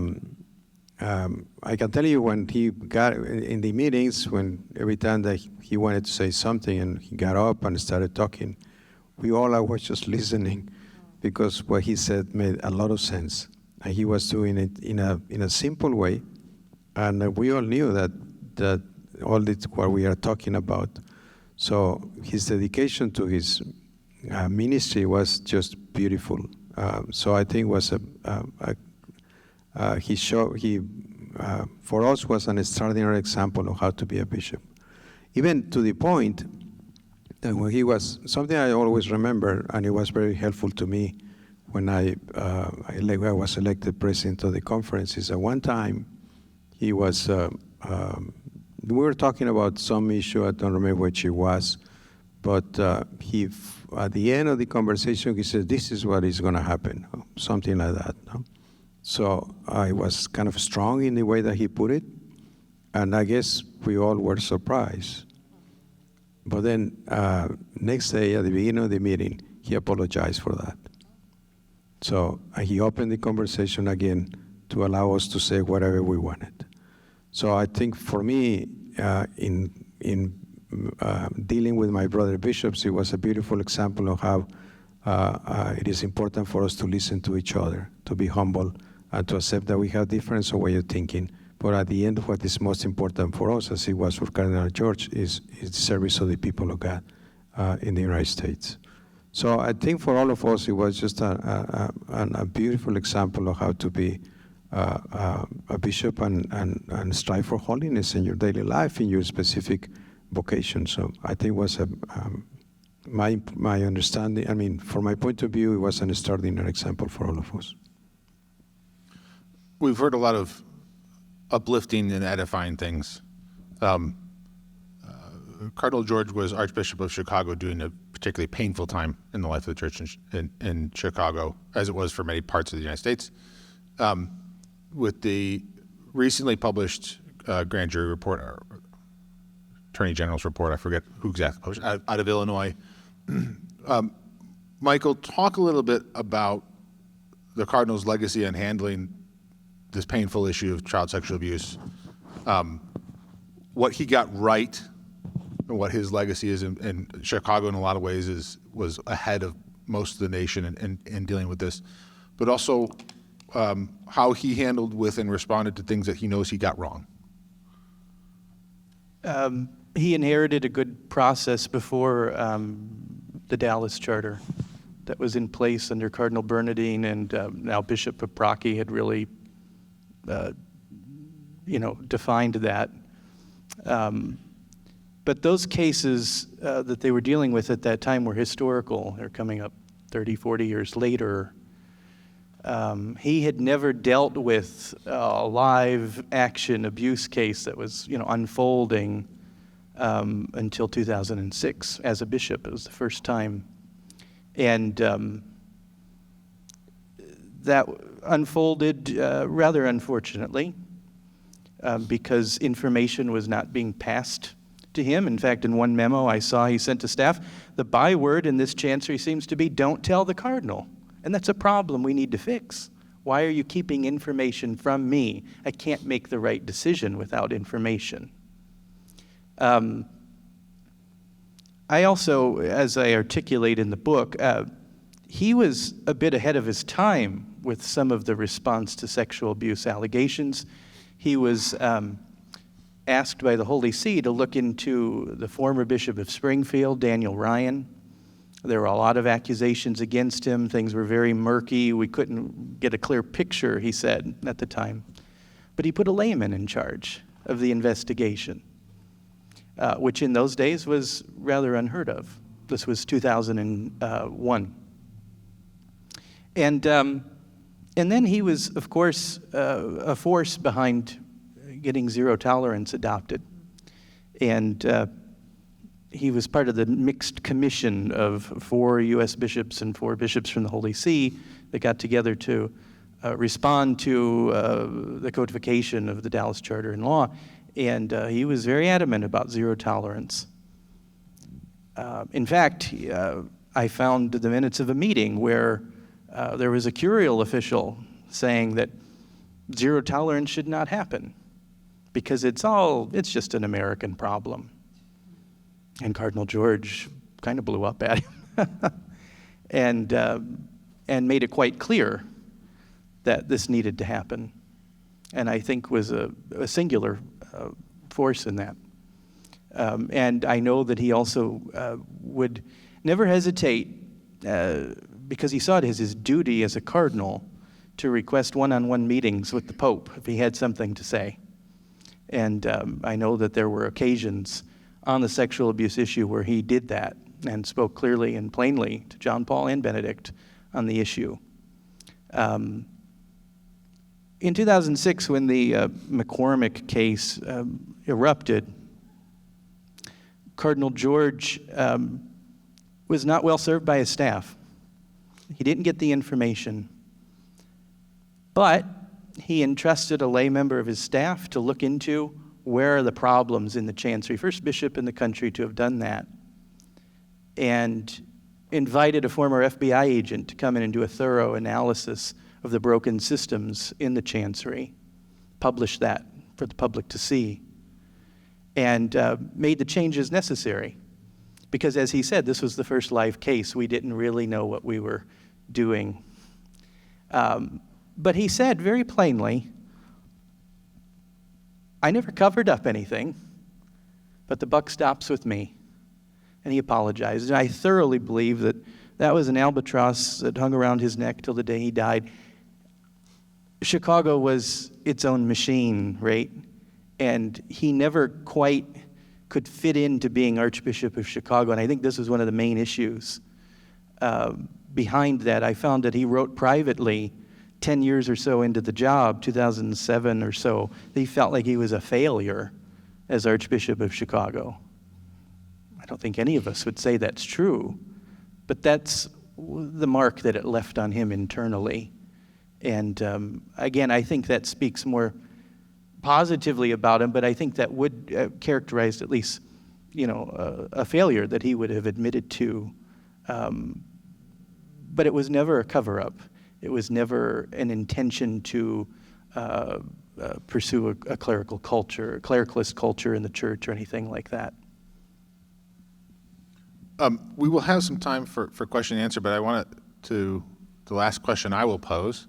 S4: can tell you when he got in the meetings, when every time that he wanted to say something and he got up and started talking, we all were just listening, because what he said made a lot of sense. And he was doing it in a simple way. And we all knew that all this what we are talking about. So his dedication to his ministry was just beautiful. So I think was he for us was an extraordinary example of how to be a bishop. Even to the point that when he was, something I always remember, and it was very helpful to me when I was elected president of the conference, is that one time he was, we were talking about some issue, I don't remember which it was, but he, at the end of the conversation, he said, this is what is going to happen, something like that. No? So I was kind of strong in the way that he put it, and I guess we all were surprised. But then next day, at the beginning of the meeting, he apologized for that. So he opened the conversation again to allow us to say whatever we wanted. So I think for me, in dealing with my brother bishops, it was a beautiful example of how it is important for us to listen to each other, to be humble, and to accept that we have different way of thinking. But at the end, what is most important for us, as it was for Cardinal George, is the service of the people of God in the United States. So I think for all of us, it was just a beautiful example of how to be a bishop and strive for holiness in your daily life, in your specific vocation. So I think it was my understanding, I mean, from my point of view, it was an extraordinary example for all of us.
S1: We've heard a lot of uplifting and edifying things. Cardinal George was Archbishop of Chicago during a particularly painful time in the life of the church in Chicago, as it was for many parts of the United States. With the recently published grand jury report, or Attorney General's report, I forget who exactly published, out of Illinois. Michael, talk a little bit about the Cardinal's legacy on handling this painful issue of child sexual abuse. What he got right, and what his legacy is in Chicago in a lot of ways was ahead of most of the nation in dealing with this, but also how he handled with and responded to things that he knows he got wrong.
S2: He inherited a good process before the Dallas Charter that was in place under Cardinal Bernardine, and now Bishop Paprocki had really, defined that. But those cases that they were dealing with at that time were historical. They're coming up 30, 40 years later. He had never dealt with a live action abuse case that was, unfolding until 2006 as a bishop. It was the first time. And that unfolded rather unfortunately because information was not being passed to him. In fact, in one memo I saw he sent to staff, the byword in this chancery seems to be, "Don't tell the cardinal." And that's a problem we need to fix. Why are you keeping information from me? I can't make the right decision without information. I also, as I articulate in the book, he was a bit ahead of his time with some of the response to sexual abuse allegations. He was asked by the Holy See to look into the former Bishop of Springfield, Daniel Ryan. There were a lot of accusations against him. Things were very murky. We couldn't get a clear picture, he said, at the time. But he put a layman in charge of the investigation, which in those days was rather unheard of. This was 2001. And then he was, of course, a force behind getting zero tolerance adopted. And he was part of the mixed commission of 4 U.S. bishops and 4 bishops from the Holy See that got together to respond to the codification of the Dallas Charter and law. And he was very adamant about zero tolerance. In fact, I found the minutes of a meeting where there was a curial official saying that zero tolerance should not happen because it's just an American problem. And Cardinal George kind of blew up at him and made it quite clear that this needed to happen. And I think was a singular force in that. And I know that he also would never hesitate, because he saw it as his duty as a cardinal to request one-on-one meetings with the Pope if he had something to say. And I know that there were occasions on the sexual abuse issue where he did that and spoke clearly and plainly to John Paul and Benedict on the issue. In 2006, when the McCormick case erupted, Cardinal George was not well served by his staff. He didn't get the information, but he entrusted a lay member of his staff to look into where are the problems in the chancery, first bishop in the country to have done that, and invited a former FBI agent to come in and do a thorough analysis of the broken systems in the chancery, publish that for the public to see, and made the changes necessary. Because as he said, this was the first live case. We didn't really know what we were doing. But he said very plainly, I never covered up anything, but the buck stops with me. And he apologized. And I thoroughly believe that that was an albatross that hung around his neck till the day he died. Chicago was its own machine, right? And he never quite could fit into being Archbishop of Chicago. And I think this was one of the main issues behind that. I found that he wrote privately 10 years or so into the job, 2007 or so, that he felt like he was a failure as Archbishop of Chicago. I don't think any of us would say that's true, but that's the mark that it left on him internally. And again, I think that speaks more positively about him, but I think that would characterize at least, a failure that he would have admitted to. But it was never a cover-up. It was never an intention to pursue a clerical culture, a clericalist culture in the church or anything like that.
S1: We will have some time for question and answer, but I want the last question I will pose,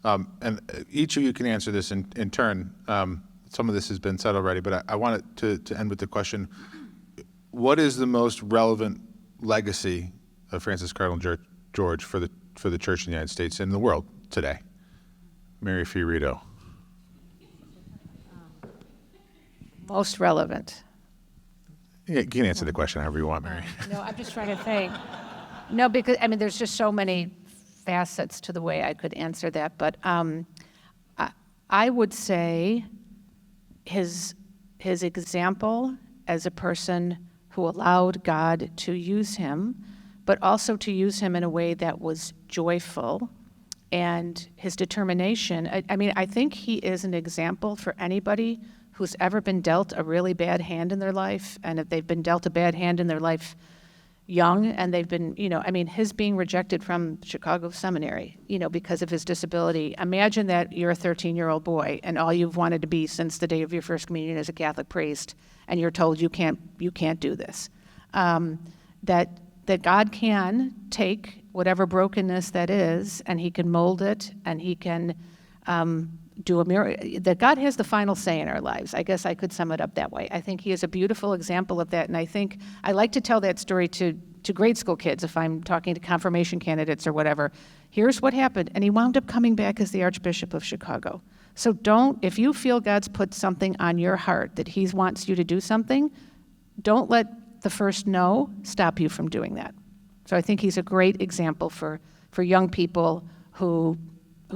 S1: and each of you can answer this in turn. Some of this has been said already, but I want it to end with the question, what is the most relevant legacy of Francis Cardinal George for the Church in the United States and the world today? Mary FioRito.
S3: Most relevant.
S1: You can answer the question however you want, Mary.
S3: No, I'm just trying to think. No, because, I mean, there's just so many facets to the way I could answer that. But I would say his example as a person who allowed God to use him, but also to use him in a way that was joyful, and his determination. I mean, I think he is an example for anybody who's ever been dealt a really bad hand in their life, and if they've been dealt a bad hand in their life young, and they've been, I mean, his being rejected from Chicago Seminary, because of his disability. Imagine that you're a 13-year-old boy, and all you've wanted to be since the day of your first communion is a Catholic priest, and you're told you can't do this. That God can take whatever brokenness that is, and he can mold it, and he can do a miracle. That God has the final say in our lives. I guess I could sum it up that way. I think he is a beautiful example of that, and I think I like to tell that story to grade school kids if I'm talking to confirmation candidates or whatever. Here's what happened, and he wound up coming back as the Archbishop of Chicago. So if you feel God's put something on your heart that he wants you to do something, don't let the first no stop you from doing that. So I think he's a great example for young people who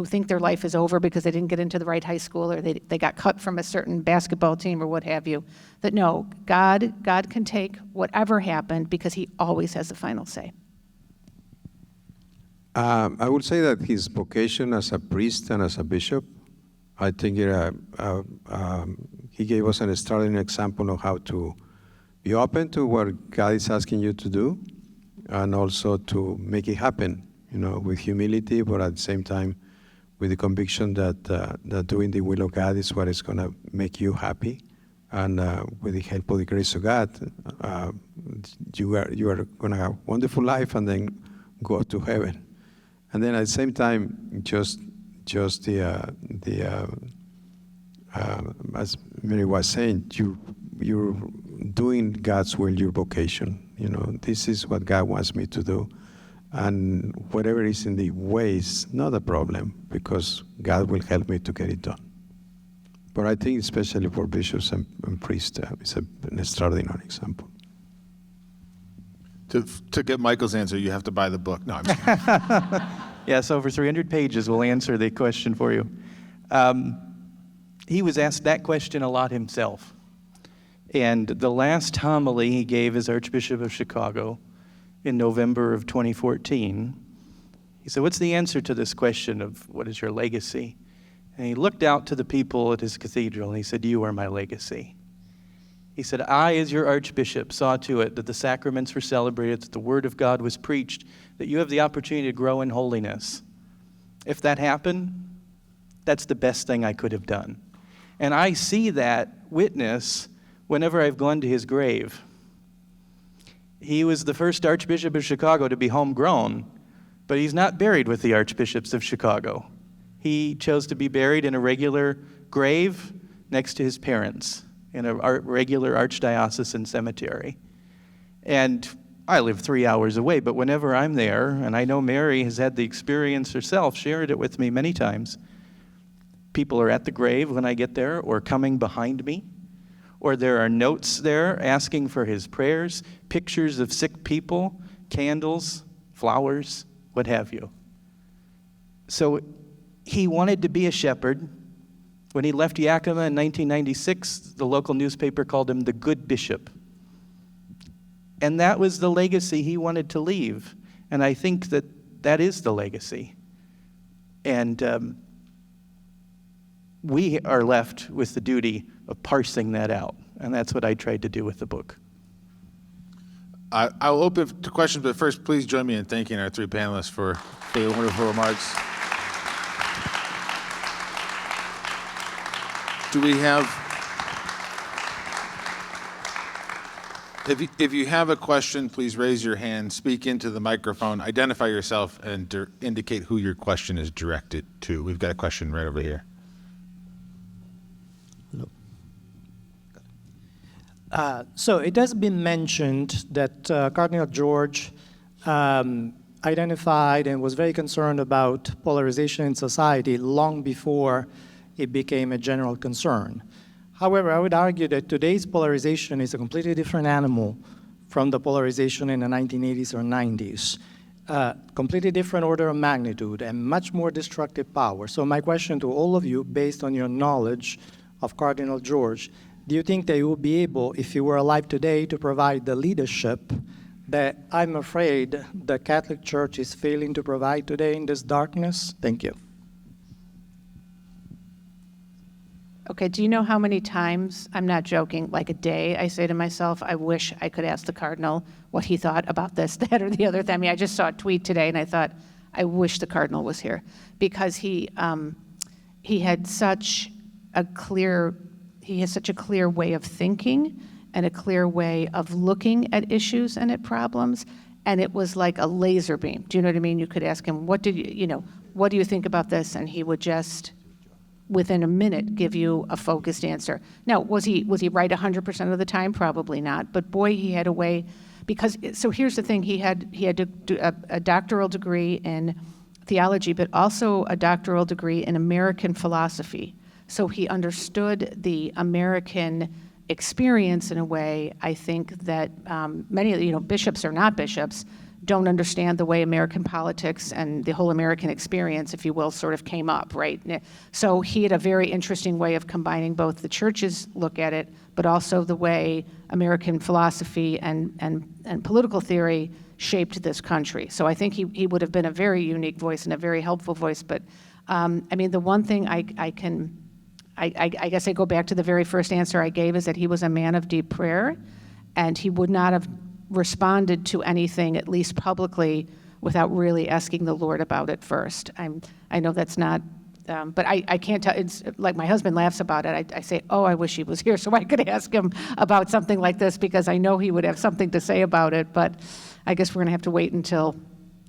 S3: think their life is over because they didn't get into the right high school, or they got cut from a certain basketball team or what have you, that no, God can take whatever happened because he always has the final say.
S4: I would say that his vocation as a priest and as a bishop, I think he gave us an startling example of how to be open to what God is asking you to do, and also to make it happen, with humility, but at the same time with the conviction that doing the will of God is what is going to make you happy, and with the help of the grace of God, you are going to have a wonderful life and then go to heaven. And then at the same time, just as Mary was saying, you're doing God's will, your vocation. This is what God wants me to do. And whatever is in the way is not a problem, because God will help me to get it done. But I think especially for bishops and priests, it's an extraordinary example.
S1: To get Michael's answer, you have to buy the book. No, I'm just kidding.
S2: Yes, over 300 pages will answer the question for you. He was asked that question a lot himself. And the last homily he gave as Archbishop of Chicago in November of 2014, he said, what's the answer to this question of what is your legacy? And he looked out to the people at his cathedral and he said, you are my legacy. He said, I, as your Archbishop, saw to it that the sacraments were celebrated, that the Word of God was preached, that you have the opportunity to grow in holiness. If that happened, that's the best thing I could have done. And I see that witness whenever I've gone to his grave. He was the first Archbishop of Chicago to be homegrown, but he's not buried with the Archbishops of Chicago. He chose to be buried in a regular grave next to his parents in a regular archdiocesan cemetery. And I live 3 hours away, but whenever I'm there, and I know Mary has had the experience herself, shared it with me many times, people are at the grave when I get there or coming behind me, or there are notes there asking for his prayers, pictures of sick people, candles, flowers, what have you. So he wanted to be a shepherd. When he left Yakima in 1996, the local newspaper called him the Good Bishop. And that was the legacy he wanted to leave. And I think that is the legacy. And we are left with the duty of parsing that out. And that's what I tried to do with the book.
S1: I'll open to questions, but first, please join me in thanking our three panelists for the wonderful remarks.
S5: Do we have, if you have a question, please raise your hand, speak into the microphone, identify yourself, and indicate who your question is directed to. We've got a question right over here.
S6: So it has been mentioned that Cardinal George identified and was very concerned about polarization in society long before it became a general concern. However, I would argue that today's polarization is a completely different animal from the polarization in the 1980s or 90s. Completely different order of magnitude and much more destructive power. So my question to all of you, based on your knowledge of Cardinal George, do you think that you will be able, if you were alive today, to provide the leadership that I'm afraid the Catholic Church is failing to provide today in this darkness? Thank you.
S3: Okay, do you know how many times, I'm not joking, like a day, I say to myself, I wish I could ask the Cardinal what he thought about this, that, or the other thing. I mean, I just saw a tweet today and I thought, I wish the Cardinal was here, because he had such a clear way of thinking and a clear way of looking at issues and at problems, and it was like a laser beam. Do you know what I mean? You could ask him, what do you think about this? And he would just, within a minute, give you a focused answer. Now, was he right 100% of the time? Probably not. But boy, he had a way, because, so here's the thing, he had a doctoral degree in theology, but also a doctoral degree in American philosophy. So he understood the American experience in a way, I think, that many, bishops or not bishops, don't understand the way American politics and the whole American experience, if you will, sort of came up, right? So he had a very interesting way of combining both the church's look at it, but also the way American philosophy and political theory shaped this country. So I think he would have been a very unique voice and a very helpful voice. But I mean, the one thing I guess I go back to the very first answer I gave, is that he was a man of deep prayer, and he would not have responded to anything, at least publicly, without really asking the Lord about it first. I know that's not, but I can't tell. It's like my husband laughs about it. I say, oh, I wish he was here so I could ask him about something like this, because I know he would have something to say about it. But I guess we're going to have to wait until,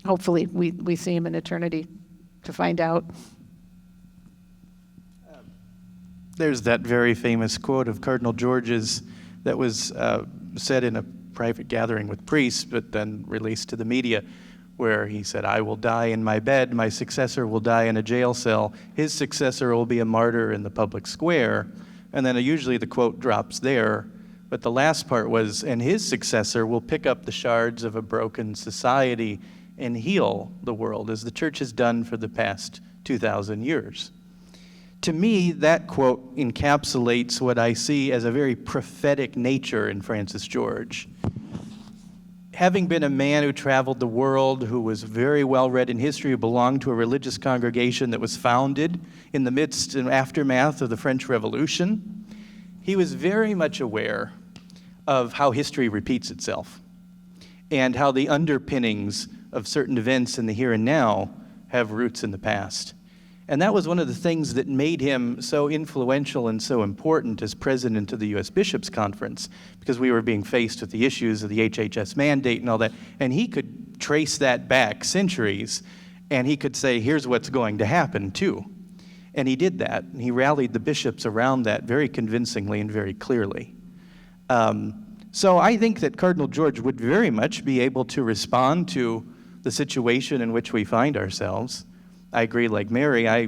S3: hopefully, we see him in eternity to find out.
S2: There's that very famous quote of Cardinal George's that was said in a private gathering with priests, but then released to the media, where he said, I will die in my bed, my successor will die in a jail cell, his successor will be a martyr in the public square. And then usually the quote drops there, but the last part was, and his successor will pick up the shards of a broken society and heal the world, as the church has done for the past 2,000 years. To me, that quote encapsulates what I see as a very prophetic nature in Francis George. Having been a man who traveled the world, who was very well read in history, who belonged to a religious congregation that was founded in the midst and aftermath of the French Revolution, he was very much aware of how history repeats itself and how the underpinnings of certain events in the here and now have roots in the past. And that was one of the things that made him so influential and so important as president of the U.S. Bishops' Conference, because we were being faced with the issues of the HHS mandate and all that. And he could trace that back centuries, and he could say, here's what's going to happen, too. And he did that, and he rallied the bishops around that very convincingly and very clearly. So I think that Cardinal George would very much be able to respond to the situation in which we find ourselves. I agree, like Mary, I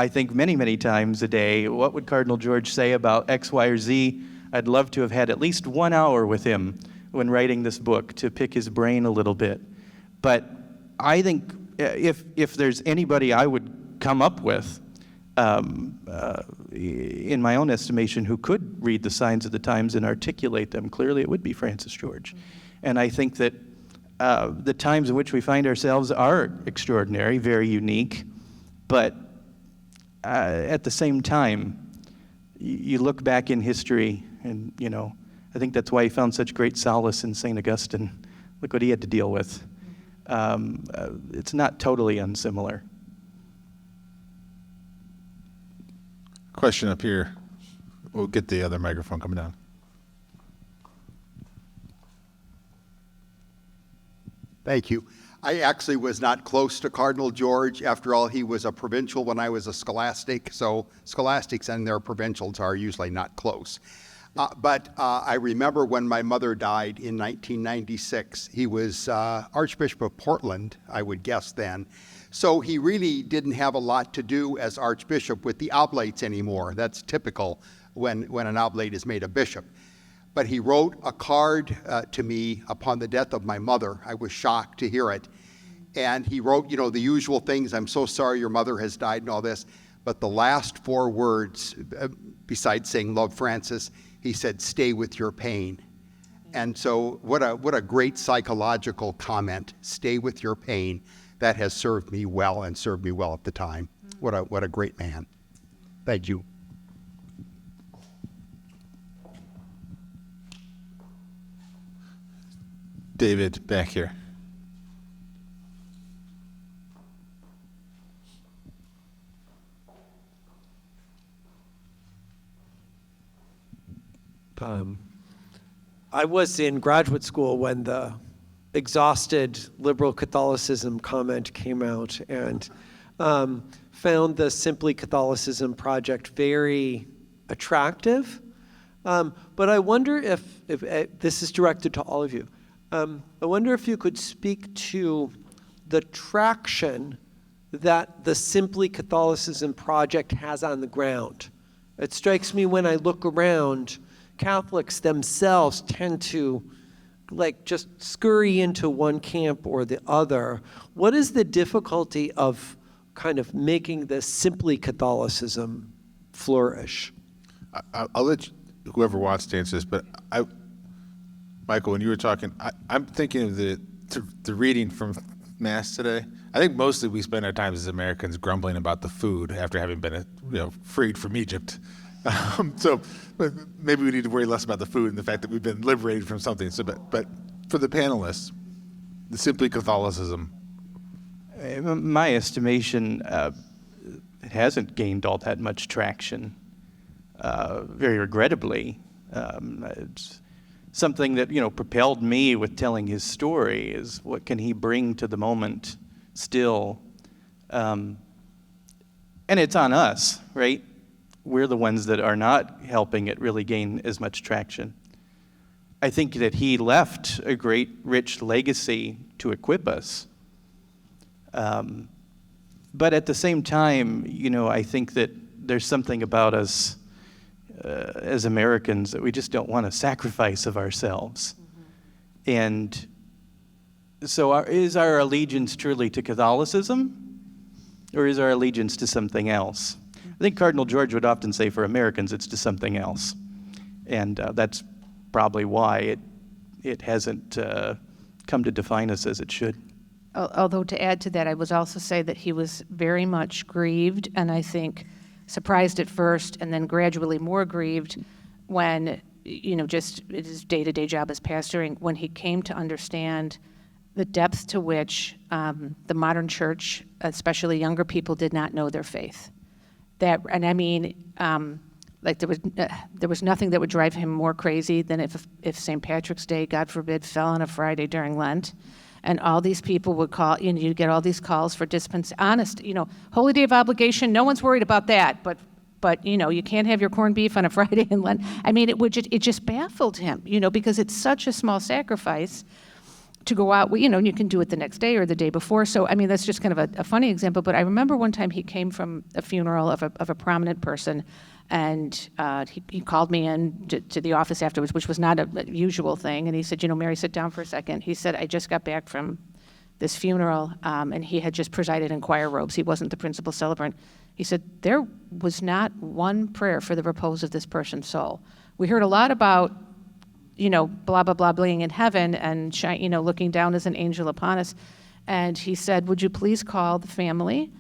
S2: think many, many times a day, what would Cardinal George say about X, Y, or Z? I'd love to have had at least 1 hour with him when writing this book to pick his brain a little bit. But I think if there's anybody I would come up with, in my own estimation, who could read the signs of the times and articulate them clearly, it would be Francis George. And I think that the times in which we find ourselves are extraordinary, very unique, but at the same time, you look back in history and, I think that's why he found such great solace in St. Augustine. Look what he had to deal with. It's not totally unsimilar.
S5: question up here. We'll get the other microphone coming down.
S7: Thank you. I actually was not close to Cardinal George. After all, he was a provincial when I was a scholastic, so scholastics and their provincials are usually not close. But I remember when my mother died in 1996, he was Archbishop of Portland, I would guess then. So he really didn't have a lot to do as Archbishop with the oblates anymore. That's typical when an oblate is made a bishop. But he wrote a card to me upon the death of my mother. I was shocked to hear it. And he wrote, you know, the usual things, I'm so sorry your mother has died and all this. But the last 4 words, besides saying love Francis, he said, stay with your pain. And so what a great psychological comment, stay with your pain. That has served me well and served me well at the time. What a great man. Thank you.
S5: David, back here.
S8: I was in graduate school when the exhausted liberal Catholicism comment came out, and found the Simply Catholicism project very attractive. But I wonder if this is directed to all of you. I wonder if you could speak to the traction that the Simply Catholicism project has on the ground. It strikes me when I look around, Catholics themselves tend to just scurry into one camp or the other. What is the difficulty of kind of making the Simply Catholicism flourish?
S5: I'll let whoever wants to answer this, but Michael, when you were talking, I'm thinking of the reading from Mass today. I think mostly we spend our time as Americans grumbling about the food after having been freed from Egypt. So maybe we need to worry less about the food and the fact that we've been liberated from something. So, but for the panelists, the Simply Catholicism.
S2: In my estimation, it hasn't gained all that much traction, very regrettably. It's something that propelled me with telling his story is what can he bring to the moment still. And it's on us, right? We're the ones that are not helping it really gain as much traction. I think that he left a great, rich legacy to equip us. But at the same time, I think that there's something about us as Americans that we just don't want a sacrifice of ourselves. Mm-hmm. And so is our allegiance truly to Catholicism, or is our allegiance to something else? I think Cardinal George would often say for Americans it's to something else. And that's probably why it hasn't come to define us as it should.
S3: Although to add to that, I would also say that he was very much grieved, and I think surprised at first, and then gradually more grieved when, just his day-to-day job as pastoring, when he came to understand the depth to which the modern church, especially younger people, did not know their faith. There was nothing that would drive him more crazy than if St. Patrick's Day, God forbid, fell on a Friday during Lent, and all these people would call, you'd get all these calls for honest, Holy Day of Obligation, no one's worried about that, but you can't have your corned beef on a Friday in Lent. It just baffled him, because it's such a small sacrifice to go out, and you can do it the next day or the day before. So, that's just kind of a funny example, but I remember one time he came from a funeral of a prominent person, and he called me in to the office afterwards, which was not a usual thing, and he said, Mary, sit down for a second. He said, I just got back from this funeral, and he had just presided in choir robes. He wasn't the principal celebrant. He said, there was not one prayer for the repose of this person's soul. We heard a lot about blah, blah, blah, being in heaven and, looking down as an angel upon us. And he said, would you please call the family?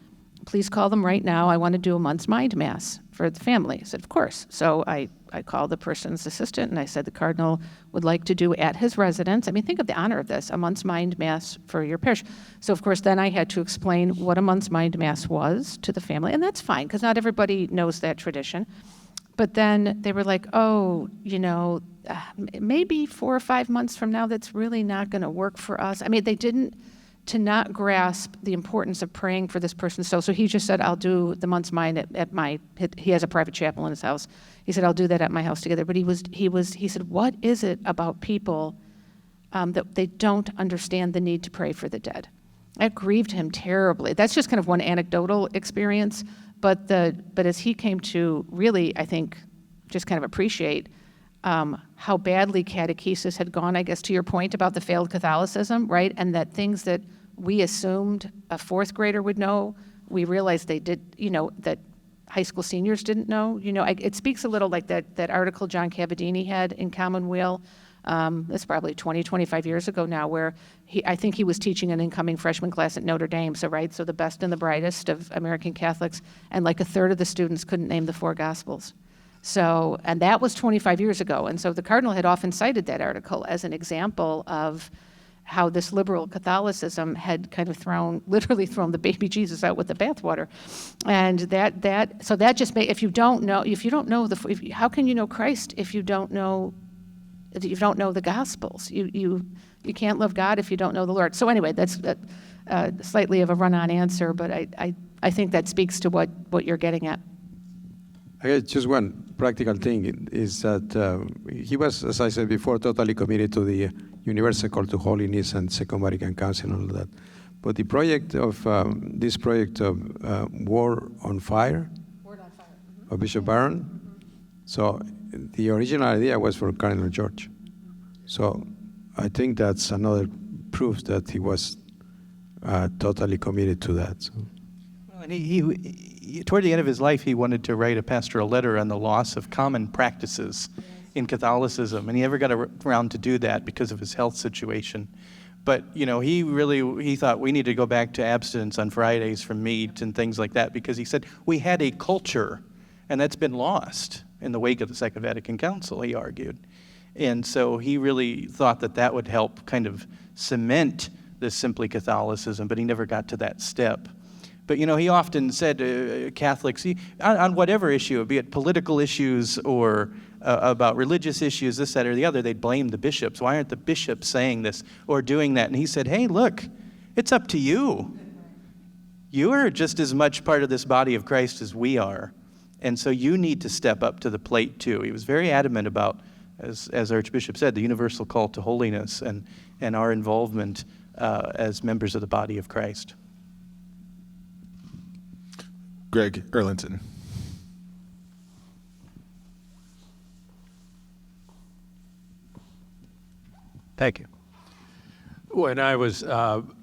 S3: Please call them right now. I want to do a month's mind mass for the family. I said, of course. So I I called the person's assistant and I said, the Cardinal would like to do at his residence, I mean, think of the honor of this, a month's mind mass for your parish. So of course, then I had to explain what a month's mind mass was to the family, and that's fine, because not everybody knows that tradition. But then they were like, oh, maybe 4 or 5 months from now, that's really not going to work for us. I mean, they didn't, to not grasp the importance of praying for this person. So he just said, I'll do the month's mind at he has a private chapel in his house. He said, I'll do that at my house together. But he said, what is it about people that they don't understand the need to pray for the dead? That grieved him terribly. That's just kind of one anecdotal experience. But as he came to really, I think, just kind of appreciate how badly catechesis had gone, I guess, to your point about the failed Catholicism, right? And that things that we assumed a fourth grader would know, we realized they did, that high school seniors didn't know. It speaks a little like that article John Cavadini had in Commonweal. That's probably 20, 25 years ago now, where I think he was teaching an incoming freshman class at Notre Dame, so the best and the brightest of American Catholics, and like a third of the students couldn't name the 4 Gospels. So, and that was 25 years ago, and so the Cardinal had often cited that article as an example of how this liberal Catholicism had kind of literally thrown the baby Jesus out with the bathwater. And so that just made, if you don't know, how can you know Christ if you don't know the Gospels? You can't love God if you don't know the Lord. So anyway, that's slightly of a run-on answer, but I think that speaks to what you're getting at.
S4: I guess just one practical thing is that he was, as I said before, totally committed to the universal call to holiness and Second Vatican Council and all that. But the project of Word on Fire, of Bishop Barron, so the original idea was for Cardinal George. So I think that's another proof that he was totally committed to that. So.
S2: Well, and he toward the end of his life, he wanted to write a pastoral letter on the loss of common practices in Catholicism, and he never got around to do that because of his health situation. But he thought we need to go back to abstinence on Fridays from meat and things like that, because he said we had a culture, and that's been lost in the wake of the Second Vatican Council, he argued. And so he really thought that would help kind of cement this simply Catholicism, but he never got to that step. But, he often said Catholics, on whatever issue, be it political issues or about religious issues, this, that, or the other, they'd blame the bishops. Why aren't the bishops saying this or doing that? And he said, hey, look, it's up to you. You are just as much part of this body of Christ as we are. And so you need to step up to the plate, too. He was very adamant about, as Archbishop said, the universal call to holiness and our involvement as members of the body of Christ.
S5: Greg Erlinson.
S9: Thank you. When I was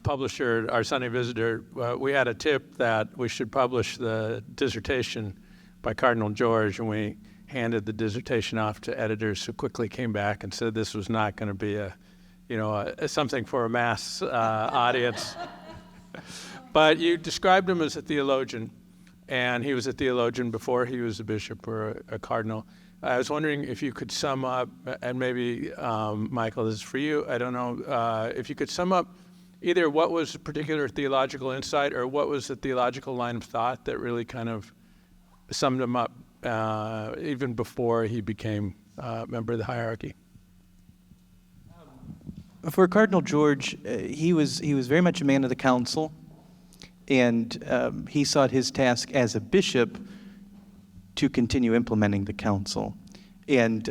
S9: publisher, our Sunday Visitor, we had a tip that we should publish the dissertation by Cardinal George, and we handed the dissertation off to editors who quickly came back and said this was not going to be something for a mass audience. But you described him as a theologian, and he was a theologian before he was a bishop or a cardinal. I was wondering if you could sum up, and maybe, Michael, this is for you, I don't know, if you could sum up either what was a particular theological insight or what was the theological line of thought that really kind of summed him up even before he became a member of the hierarchy.
S2: For Cardinal George, he was very much a man of the council, and he sought his task as a bishop to continue implementing the council. And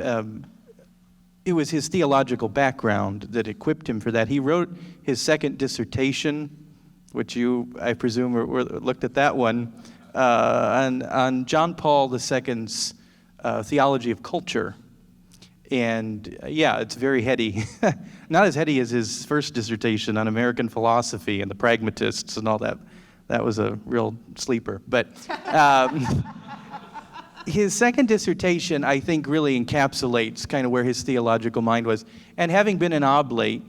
S2: it was his theological background that equipped him for that. He wrote his second dissertation, which you, I presume, looked at that one, on John Paul II's theology of culture. And yeah, it's very heady. Not as heady as his first dissertation on American philosophy and the pragmatists and all that. That was a real sleeper. But his second dissertation, I think, really encapsulates kind of where his theological mind was. And having been an oblate,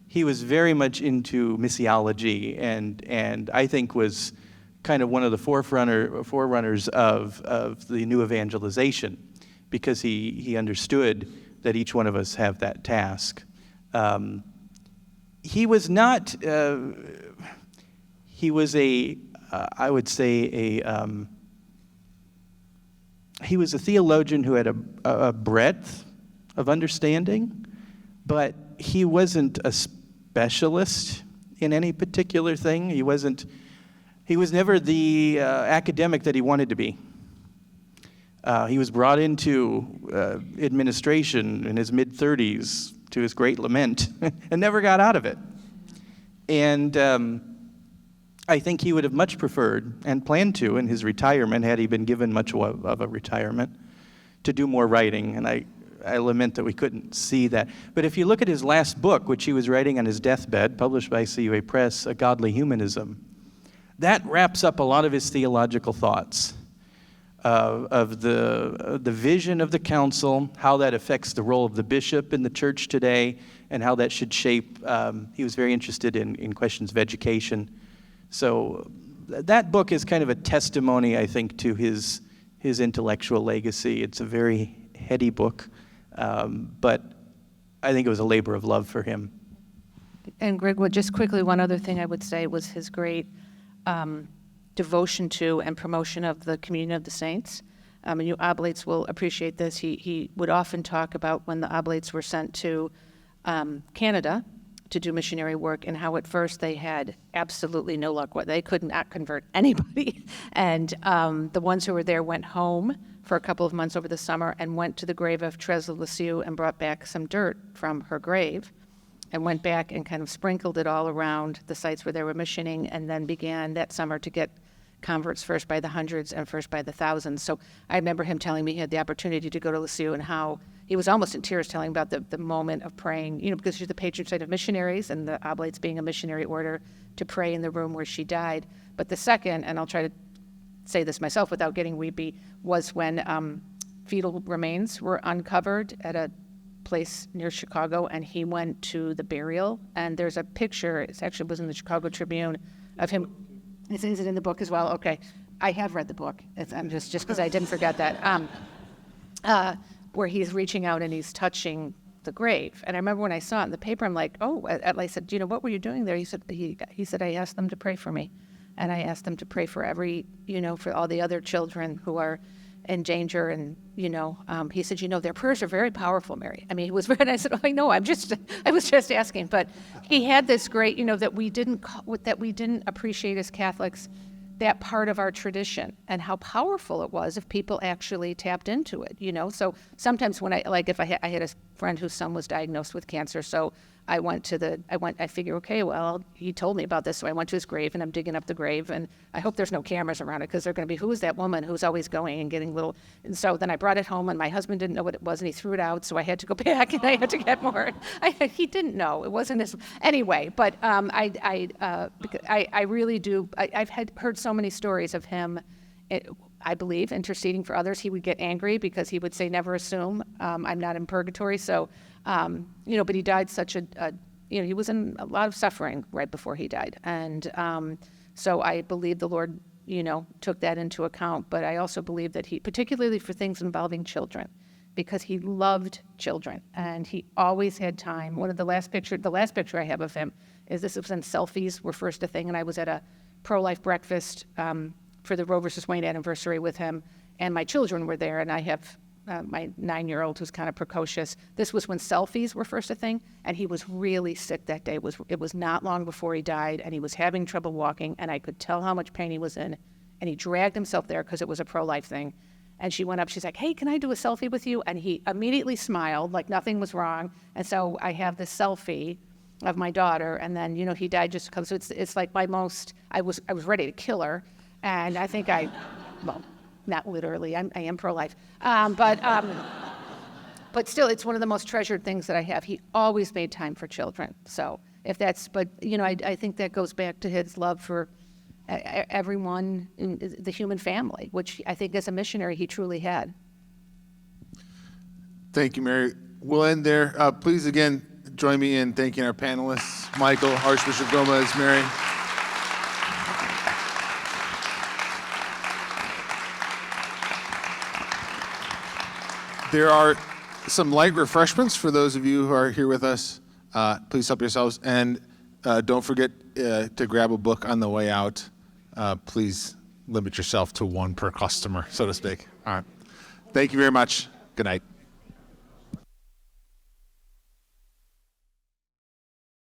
S2: he was very much into missiology and I think was kind of one of the forerunners of the new evangelization. because he understood that each one of us have that task. He was not, he was I would say he was a theologian who had a breadth of understanding, but he wasn't a specialist in any particular thing. He was never the academic that he wanted to be. He was brought into administration in his mid-30s, to his great lament, and never got out of it. And I think he would have much preferred, and planned to in his retirement, had he been given much of a retirement, to do more writing. And I lament that we couldn't see that. But if you look at his last book, which he was writing on his deathbed, published by CUA Press, A Godly Humanism, that wraps up a lot of his theological thoughts of the vision of the council, how that affects the role of the bishop in the church today, and how that should shape. He was very interested in questions of education. So that book is kind of a testimony, I think, to his intellectual legacy. It's a very heady book, but I think it was a labor of love for him.
S3: And Greg, just quickly, one other thing I would say was his great devotion to and promotion of the communion of the saints. And you oblates will appreciate this. He would often talk about when the oblates were sent to Canada to do missionary work, and how at first they had absolutely no luck. They could not convert anybody. And the ones who were there went home for a couple of months over the summer and went to the grave of Therese of Lisieux and brought back some dirt from her grave, and went back and kind of sprinkled it all around the sites where they were missioning, and then began that summer to get converts, first by the hundreds and first by the thousands. So I remember him telling me he had the opportunity to go to Lisieux, and how he was almost in tears telling about the moment of praying, because she's the patron saint of missionaries, and the Oblates being a missionary order, to pray in the room where she died. But the second, and I'll try to say this myself without getting weepy, was when fetal remains were uncovered at a place near Chicago, and he went to the burial. And there's a picture, it actually was in the Chicago Tribune, of him. Is it in the book as well? Okay. I have read the book. I'm just because I didn't forget that. Where he's reaching out and he's touching the grave. And I remember when I saw it in the paper, I'm like, oh, I said, what were you doing there? He said, I asked them to pray for me. And I asked them to pray for for all the other children who are in danger. And, he said, their prayers are very powerful, Mary. I mean, he was very, and I said, oh, I know, I was just asking. But he had this great, that we didn't appreciate as Catholics, that part of our tradition, and how powerful it was if people actually tapped into it, So sometimes when I had a friend whose son was diagnosed with cancer, so I figure, okay, well, he told me about this, so I went to his grave, and I'm digging up the grave, and I hope there's no cameras around it, because they're going to be, who is that woman who's always going and getting little, and so then I brought it home, and my husband didn't know what it was, and he threw it out, so I had to go back, and I had to get more. He didn't know, it wasn't his, anyway, but I really do, I've heard so many stories of him, I believe, interceding for others. He would get angry because he would say, never assume, I'm not in purgatory, so, but he died he was in a lot of suffering right before he died. And so I believe the Lord, took that into account. But I also believe that he, particularly for things involving children, because he loved children and he always had time. The last picture I have of him is this was when selfies were first a thing. And I was at a pro-life breakfast for the Roe versus Wayne anniversary with him. And my children were there, and I have my 9-year-old who's kind of precocious. This was when selfies were first a thing, and he was really sick that day. It was not long before he died, and he was having trouble walking, and I could tell how much pain he was in, and he dragged himself there because it was a pro-life thing. And she went up, she's like, hey, can I do a selfie with you? And he immediately smiled like nothing was wrong. And so I have this selfie of my daughter, and then, he died just because, so it's like I was ready to kill her, and I think not literally, I am pro-life, but still, it's one of the most treasured things that I have. He always made time for children. So I think that goes back to his love for everyone in the human family, which I think as a missionary he truly had.
S5: Thank you, Mary. We'll end there. Please again join me in thanking our panelists, Michael, Archbishop Gomez, Mary. There are some light refreshments for those of you who are here with us. Please help yourselves. And don't forget to grab a book on the way out. Please limit yourself to one per customer, so to speak. All right. Thank you very much. Good night.